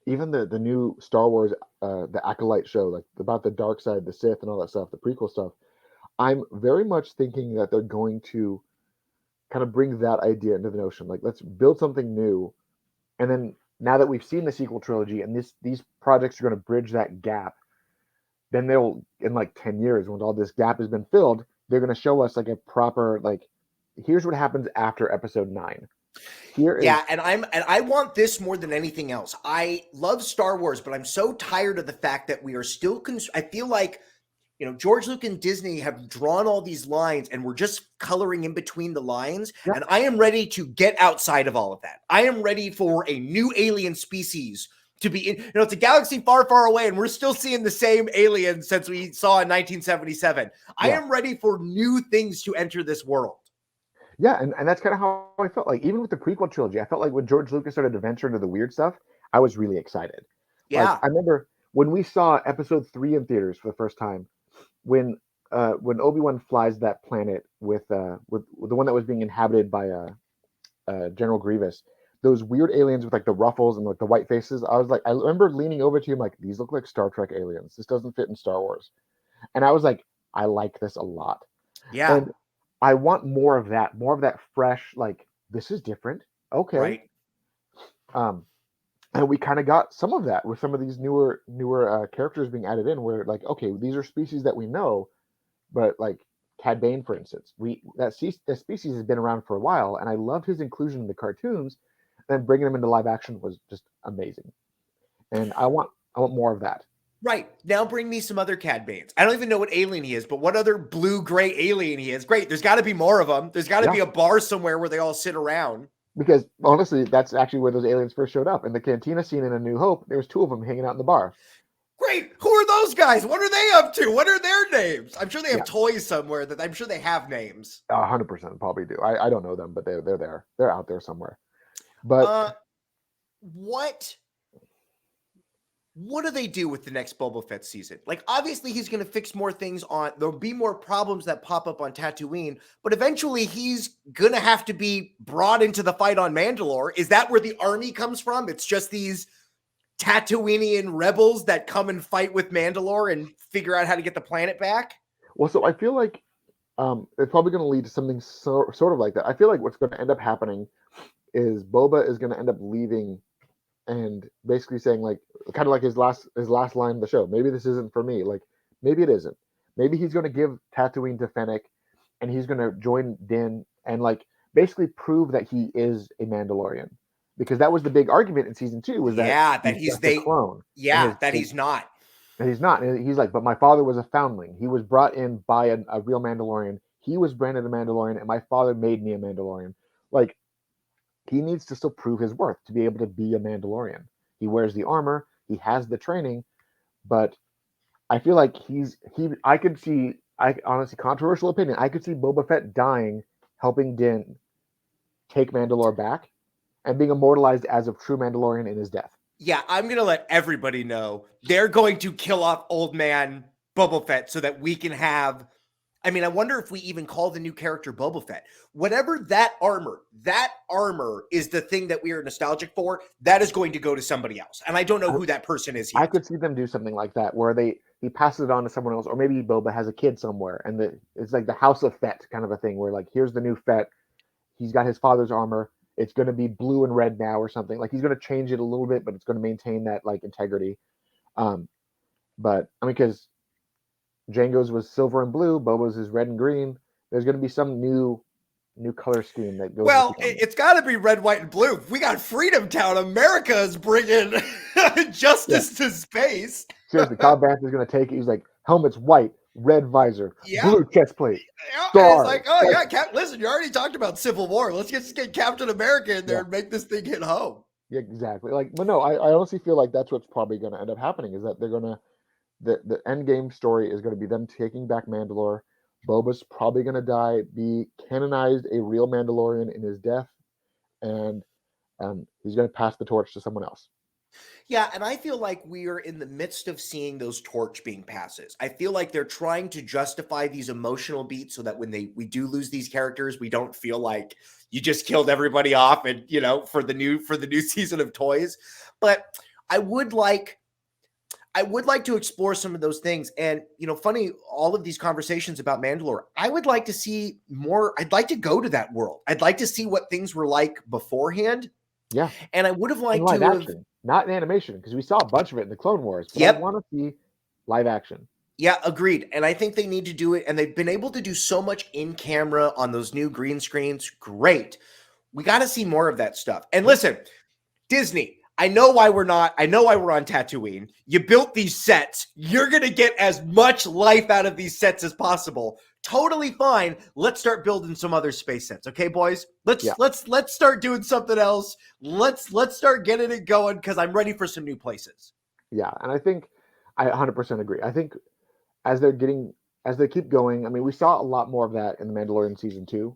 even the new Star Wars, the Acolyte show, like about the dark side, the Sith, and all that stuff, the prequel stuff. I'm very much thinking that they're going to kind of bring that idea into the notion. Like, let's build something new, and then now that we've seen the sequel trilogy and these projects are going to bridge that gap, then they'll in like 10 years when all this gap has been filled, they're going to show us like a proper like, here's what happens after episode 9. Yeah, and I want this more than anything else. I love Star Wars, but I'm so tired of the fact that we are still I feel like George Lucas and Disney have drawn all these lines and we're just coloring in between the lines. Yeah. And I am ready to get outside of all of that. I am ready for a new alien species to be in. It's a galaxy far, far away, and we're still seeing the same aliens since we saw in 1977. I am ready for new things to enter this world. Yeah, and that's kind of how I felt. Like, even with the prequel trilogy, I felt like when George Lucas started to venture into the weird stuff, I was really excited. Yeah. Like, I remember when we saw episode 3 in theaters for the first time, when Obi-Wan flies that planet with the one that was being inhabited by General Grievous, those weird aliens with like the ruffles and like the white faces. I was like, I remember leaning over to him like, these look like Star Trek aliens. This doesn't fit in Star Wars. And I was like, I like this a lot. Yeah. And I want more of that fresh, like, this is different. Okay. Right. And we kind of got some of that with some of these newer characters being added in, where like, okay, these are species that we know, but like Cad Bane, for instance, that species has been around for a while, and I love his inclusion in the cartoons. And bringing him into live action was just amazing, and I want more of that. Right. Now bring me some other Cad Banes. I don't even know what alien he is, but what other blue-gray alien he is. Great. There's got to be more of them. There's got to Yeah, be a bar somewhere where they all sit around. because honestly, that's actually where those aliens first showed up in the cantina scene in A New Hope. There was two of them hanging out in the bar. Great. Who are those guys? What are they up to? What are their names? I'm sure they have Yeah, toys somewhere that I'm sure they have names. 100% probably do. I don't know them, but they're there. They're out there somewhere. But Uh, what what do they do with the next Boba Fett season? Like, obviously, he's going to fix more things on. There'll be more problems that pop up on Tatooine, but eventually, he's going to have to be brought into the fight on Mandalore. Is that where the army comes from? It's just these Tatooinean rebels that come and fight with Mandalore and figure out how to get the planet back? well, so I feel like it's probably going to lead to something sort of like that. I feel like what's going to end up happening is Boba is going to end up leaving and basically saying like kind of like his last line of the show. Maybe this isn't for me. Like maybe it isn't. Maybe he's going to give Tatooine to Fennec, and he's going to join Din and like basically prove that he is a Mandalorian. Because that was the big argument in season 2 was that Yeah, that he's just a clone. Yeah, that he's not. And he's not. And he's like, but my father was a foundling. He was brought in by a real Mandalorian. He was branded a Mandalorian, and my father made me a Mandalorian. Like, he needs to still prove his worth to be able to be a Mandalorian. He wears the armor, he has the training, but I feel like I could see, I honestly, controversial opinion, I could see Boba Fett dying, helping Din take Mandalore back, and being immortalized as a true Mandalorian in his death. Yeah, I'm going to let everybody know they're going to kill off old man Boba Fett so that we can have. I mean, I wonder if we even call the new character Boba Fett. Whatever that armor is the thing that we are nostalgic for, that is going to go to somebody else. And I don't know who that person is yet. I could see them do something like that where he passes it on to someone else, or maybe Boba has a kid somewhere, and it's like the House of Fett kind of a thing where like here's the new Fett, he's got his father's armor, it's going to be blue and red now or something. Like he's going to change it a little bit, but it's going to maintain that like integrity. But I mean, because Django's was silver and blue, Boba's is red and green. There's going to be some new color scheme that goes. Well, it's got to be red, white, and blue. We got Freedom Town. America is bringing justice to space. Seriously, Cobb Vanth is going to take it. He's like, helmet's white, red visor, Yeah. blue chest plate. Yeah, Stars. it's like, oh yeah, listen, you already talked about Civil War. Let's just get Captain America in there and make this thing hit home. Yeah, exactly. Like, but no, I honestly feel like that's what's probably going to end up happening is that they're going to the end game story is going to be them taking back Mandalore. Boba's probably going to die, be canonized a real Mandalorian in his death, and he's going to pass the torch to someone else. Yeah, and I feel like we are in the midst of seeing those torch being passes. I feel like they're trying to justify these emotional beats so that when we do lose these characters, we don't feel like you just killed everybody off and for the new season of toys. But I would like to explore some of those things. And, funny, all of these conversations about Mandalore, I would like to see more. I'd like to go to that world. I'd like to see what things were like beforehand. Yeah. And I would have liked live to action, not in animation, because we saw a bunch of it in the Clone Wars. But I want to see live action. Yeah, agreed. And I think they need to do it. And they've been able to do so much in camera on those new green screens. Great. We got to see more of that stuff. And listen, Disney, I know why we're on Tatooine. You built these sets. You're going to get as much life out of these sets as possible. Totally fine. Let's start building some other space sets. Okay, boys? Let's start doing something else. Let's start getting it going because I'm ready for some new places. Yeah, and I think I 100% agree. I think as they keep going, I mean, we saw a lot more of that in The Mandalorian season 2.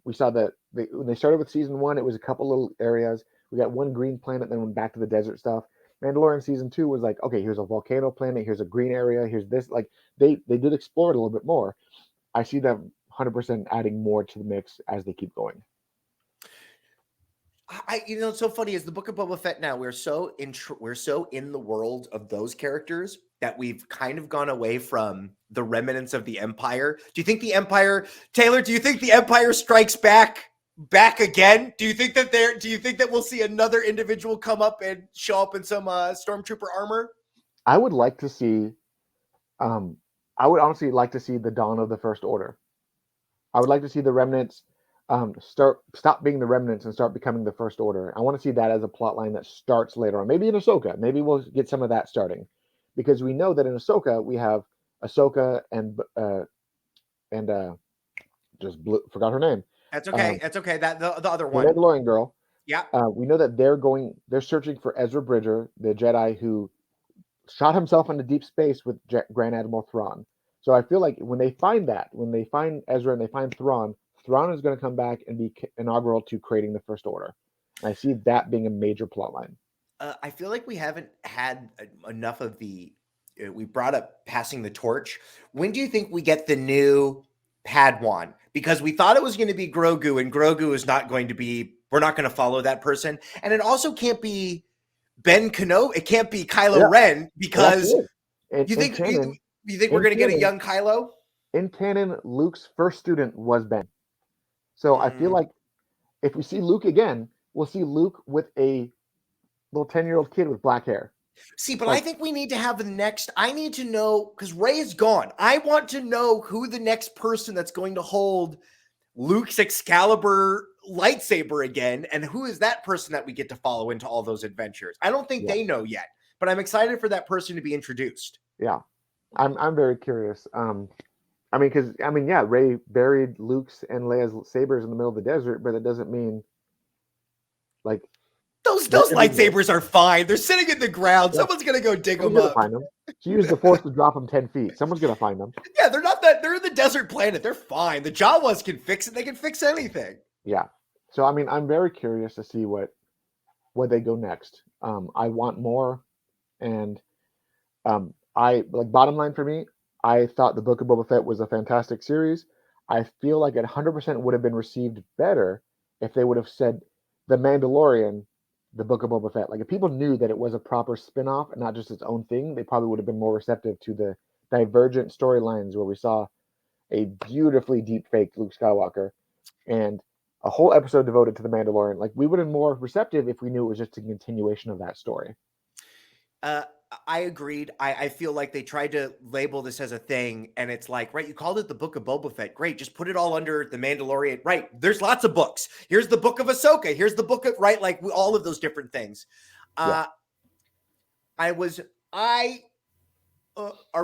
We saw that when they started with season 1, it was a couple little areas. We got one green planet, then went back to the desert stuff. Mandalorian season 2 was like, okay, here's a volcano planet, here's a green area, here's this. Like they did explore it a little bit more. I see them 100% adding more to the mix as they keep going. It's so funny is the Book of Boba Fett now we're so in the world of those characters that we've kind of gone away from the remnants of the Empire. Do you think the Empire, Taylor, do you think the Empire Strikes Back back again? Do you think that we'll see another individual come up and show up in some stormtrooper armor? I would like to see. I would honestly like to see the dawn of the First Order. I would like to see the remnants stop being the remnants and start becoming the First Order. I want to see that as a plot line that starts later on. Maybe in Ahsoka. Maybe we'll get some of that starting, because we know that in Ahsoka we have Ahsoka and forgot her name. That's okay. That's okay. That the other The one. Mandalorian girl. Yeah. We know that they're searching for Ezra Bridger, the Jedi who shot himself into deep space with Grand Admiral Thrawn. So I feel like when they find Ezra and they find Thrawn is going to come back and be inaugural to creating the First Order. And I see that being a major plot line. I feel like we haven't had enough of the. We brought up passing the torch. When do you think we get the new Padawan? Because we thought it was going to be Grogu, and Grogu is not going to be. We're not going to follow that person, and it also can't be Ben Kenobi. It can't be Kylo Ren, because you think we're going to get a young Kylo? In canon, Luke's first student was Ben. So I feel like if we see Luke again, we'll see Luke with a little 10-year-old kid with black hair. See, but I think we need to have the next. I need to know, because Rey is gone. I want to know who the next person that's going to hold Luke's Excalibur lightsaber again, and who is that person that we get to follow into all those adventures. I don't think they know yet, but I'm excited for that person to be introduced. Yeah, I'm very curious. Rey buried Luke's and Leia's sabers in the middle of the desert, but it doesn't mean like those lightsabers are fine. They're sitting in the ground. Yeah. Someone's gonna go dig them up. Find them. She used the Force to drop them 10 feet. Someone's gonna find them. Yeah, they're not that. They're in the desert planet. They're fine. The Jawas can fix it. They can fix anything. Yeah. So I mean, I'm very curious to see where they go next. I want more, and bottom line for me, I thought the Book of Boba Fett was a fantastic series. I feel like it 100% would have been received better if they would have said The Mandalorian, the Book of Boba Fett. Like if people knew that it was a proper spin-off and not just its own thing, they probably would have been more receptive to the divergent storylines where we saw a beautifully deep faked Luke Skywalker and a whole episode devoted to the Mandalorian. Like we would have been more receptive if we knew it was just a continuation of that story. I agreed. I feel like they tried to label this as a thing, and it's like, right, you called it the Book of Boba Fett. Great, just put it all under the Mandalorian. Right, there's lots of books. Here's the Book of Ahsoka. Here's the Book of, right, like all of those different things. Our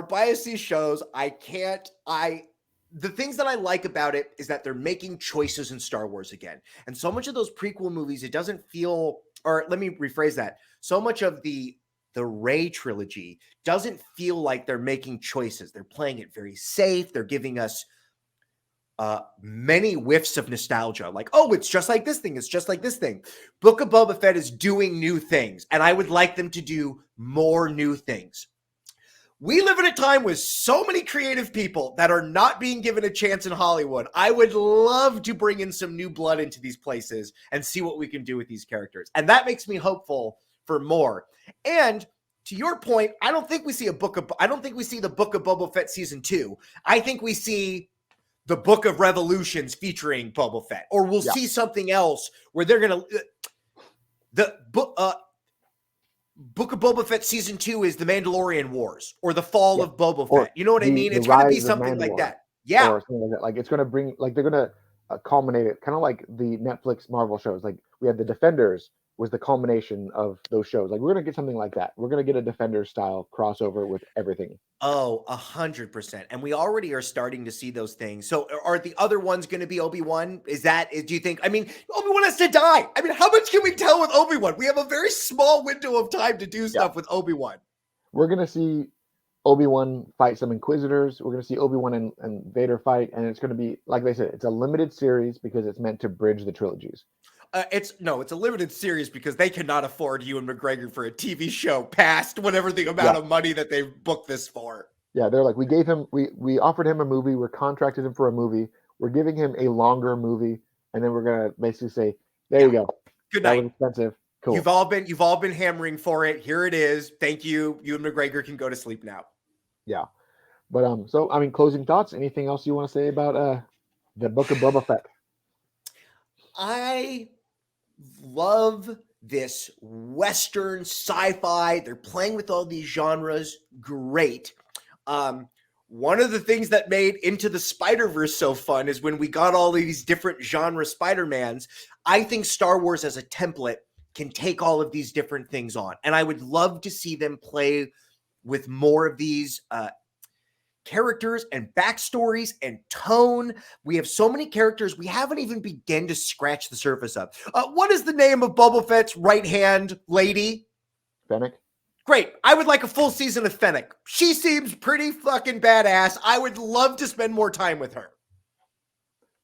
biases shows the things that I like about it is that they're making choices in Star Wars again. And so much of those prequel movies, it doesn't feel, or let me rephrase that. So much of the Rey trilogy doesn't feel like they're making choices. They're playing it very safe. They're giving us many whiffs of nostalgia. Like, oh, it's just like this thing. It's just like this thing. Book of Boba Fett is doing new things, and I would like them to do more new things. We live in a time with so many creative people that are not being given a chance in Hollywood. I would love to bring in some new blood into these places and see what we can do with these characters. And that makes me hopeful for more. And to your point, I don't think we see the Book of Boba Fett season 2. I think we see the Book of Revolutions featuring Boba Fett, or we'll see something else where they're going to Book of Boba Fett season 2 is the Mandalorian Wars or the fall of Boba Fett. You know what I mean? It's going to be something like that. Yeah. Or something like that. Like it's going to bring, like they're going to culminate it, kind of like the Netflix Marvel shows. Like we had the Defenders was the culmination of those shows. Like we're going to get something like that. We're going to get a Defenders style crossover with everything. Oh, 100%. And we already are starting to see those things. So are the other ones going to be Obi-Wan? Do you think, I mean, Obi-Wan has to die. I mean, how much can we tell with Obi-Wan? We have a very small window of time to do stuff with Obi-Wan. We're going to see Obi-Wan fight some Inquisitors. We're going to see Obi-Wan and Vader fight. And it's going to be, like they said, it's a limited series because it's meant to bridge the trilogies. It's a limited series because they cannot afford Ewan McGregor for a TV show past whatever the amount of money that they've booked this for. Yeah, they're like, we offered him a movie, we're contracted him for a movie, we're giving him a longer movie, and then we're gonna basically say, there you go. Good night. That was expensive. Cool. You've all been hammering for it. Here it is. Thank you. Ewan McGregor can go to sleep now. Yeah. But so I mean, closing thoughts. Anything else you want to say about the Book of Boba Fett? I love this Western sci-fi. They're playing with all these genres. Great. One of the things that made Into the Spider-Verse so fun is when we got all these different genre Spider-Mans. I think Star Wars as a template can take all of these different things on. And I would love to see them play with more of these characters and backstories and tone. We have so many characters we haven't even begun to scratch the surface of. What is the name of Boba Fett's right-hand lady? Fennec? Great. I would like a full season of Fennec. She seems pretty fucking badass. I would love to spend more time with her.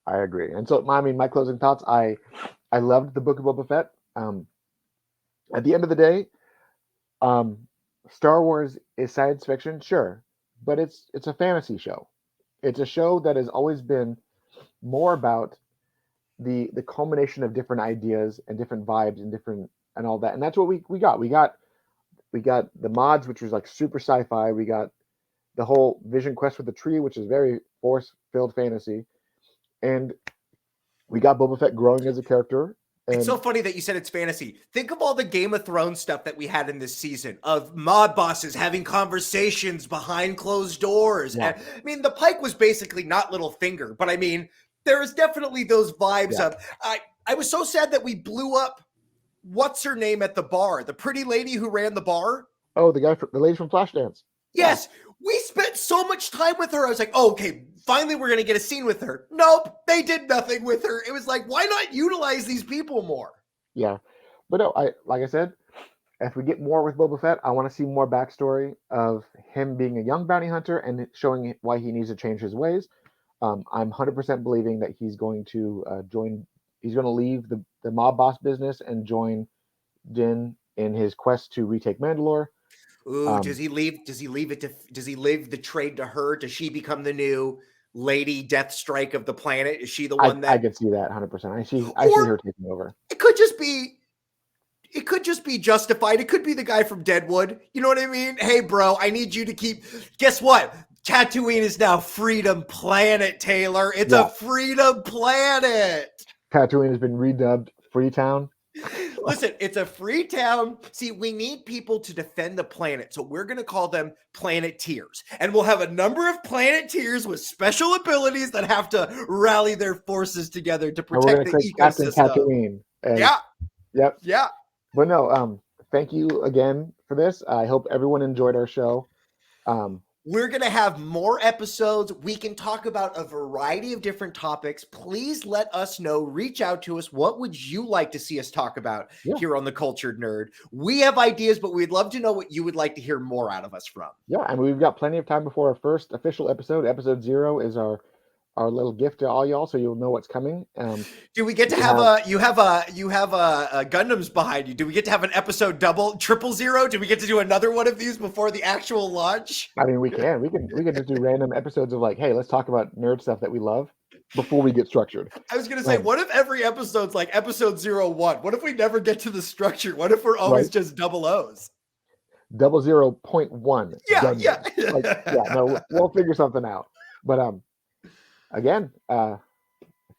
I agree. And so, I mean, my closing thoughts, I loved the Book of Boba Fett. At the end of the day, Star Wars is science fiction, sure, but it's a fantasy show. It's a show that has always been more about the culmination of different ideas and different vibes and all that. And that's what we got. We got the mods, which was like super sci-fi. We got the whole Vision Quest with the tree, which is very force-filled fantasy. And we got Boba Fett growing as a character. And it's so funny that you said it's fantasy. Think of all the Game of Thrones stuff that we had in this season of mob bosses having conversations behind closed doors. Yeah. And, I mean, the Pike was basically not Littlefinger, but I mean, there is definitely those vibes of. I was so sad that we blew up. What's her name at the bar? The pretty lady who ran the bar? Oh, the lady from Flashdance. Yes. Yeah. We spent so much time with her. I was like, oh, okay, finally we're going to get a scene with her. Nope, they did nothing with her. It was like, why not utilize these people more? Yeah. But no, like I said, if we get more with Boba Fett, I want to see more backstory of him being a young bounty hunter and showing why he needs to change his ways. I'm 100% believing that he's going to he's going to leave the mob boss business and join Din in his quest to retake Mandalore. Ooh, does he leave the trade to her? Does she become the new Lady Deathstrike of the planet? Is she the one that I could see that 100%? I see her taking over. It could just be justified. It could be the guy from Deadwood. You know what I mean? Hey, bro, I need you to keep. Guess what? Tatooine is now Freedom Planet, Taylor. It's a freedom planet. Tatooine has been redubbed Freetown. Listen, it's a free town. See, we need people to defend the planet, so we're going to call them Planeteers. And we'll have a number of Planeteers with special abilities that have to rally their forces together to protect the ecosystem. Tatooine. Yep. Yeah. But no, thank you again for this. I hope everyone enjoyed our show. We're going to have more episodes. We can talk about a variety of different topics. Please let us know. Reach out to us. What would you like to see us talk about here on The Cultured Nerd? We have ideas, but we'd love to know what you would like to hear more out of us from. Yeah, and we've got plenty of time before our first official episode. Episode 0 is our little gift to all y'all, so you'll know what's coming. Do we get to have you have Gundams behind you? Do we get to have an episode 000? Do we get to do another one of these before the actual launch? I mean, we can just do random episodes of like, hey, let's talk about nerd stuff that we love before we get structured. I was gonna say, what if every episode's like episode 01? What if we never get to the structure? What if we're always just double O's? 00.1. Yeah. No, we'll figure something out. But again,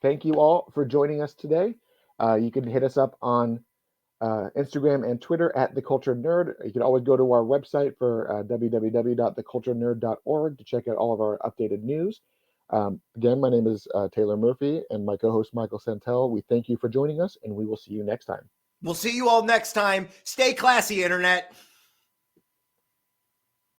thank you all for joining us today. You can hit us up on Instagram and Twitter at The Cultured Nerd. You can always go to our website for www.theculturednerd.org to check out all of our updated news. Again, my name is Taylor Murphy and my co-host Michael Santel. We thank you for joining us, and we will see you next time. We'll see you all next time. Stay classy, Internet.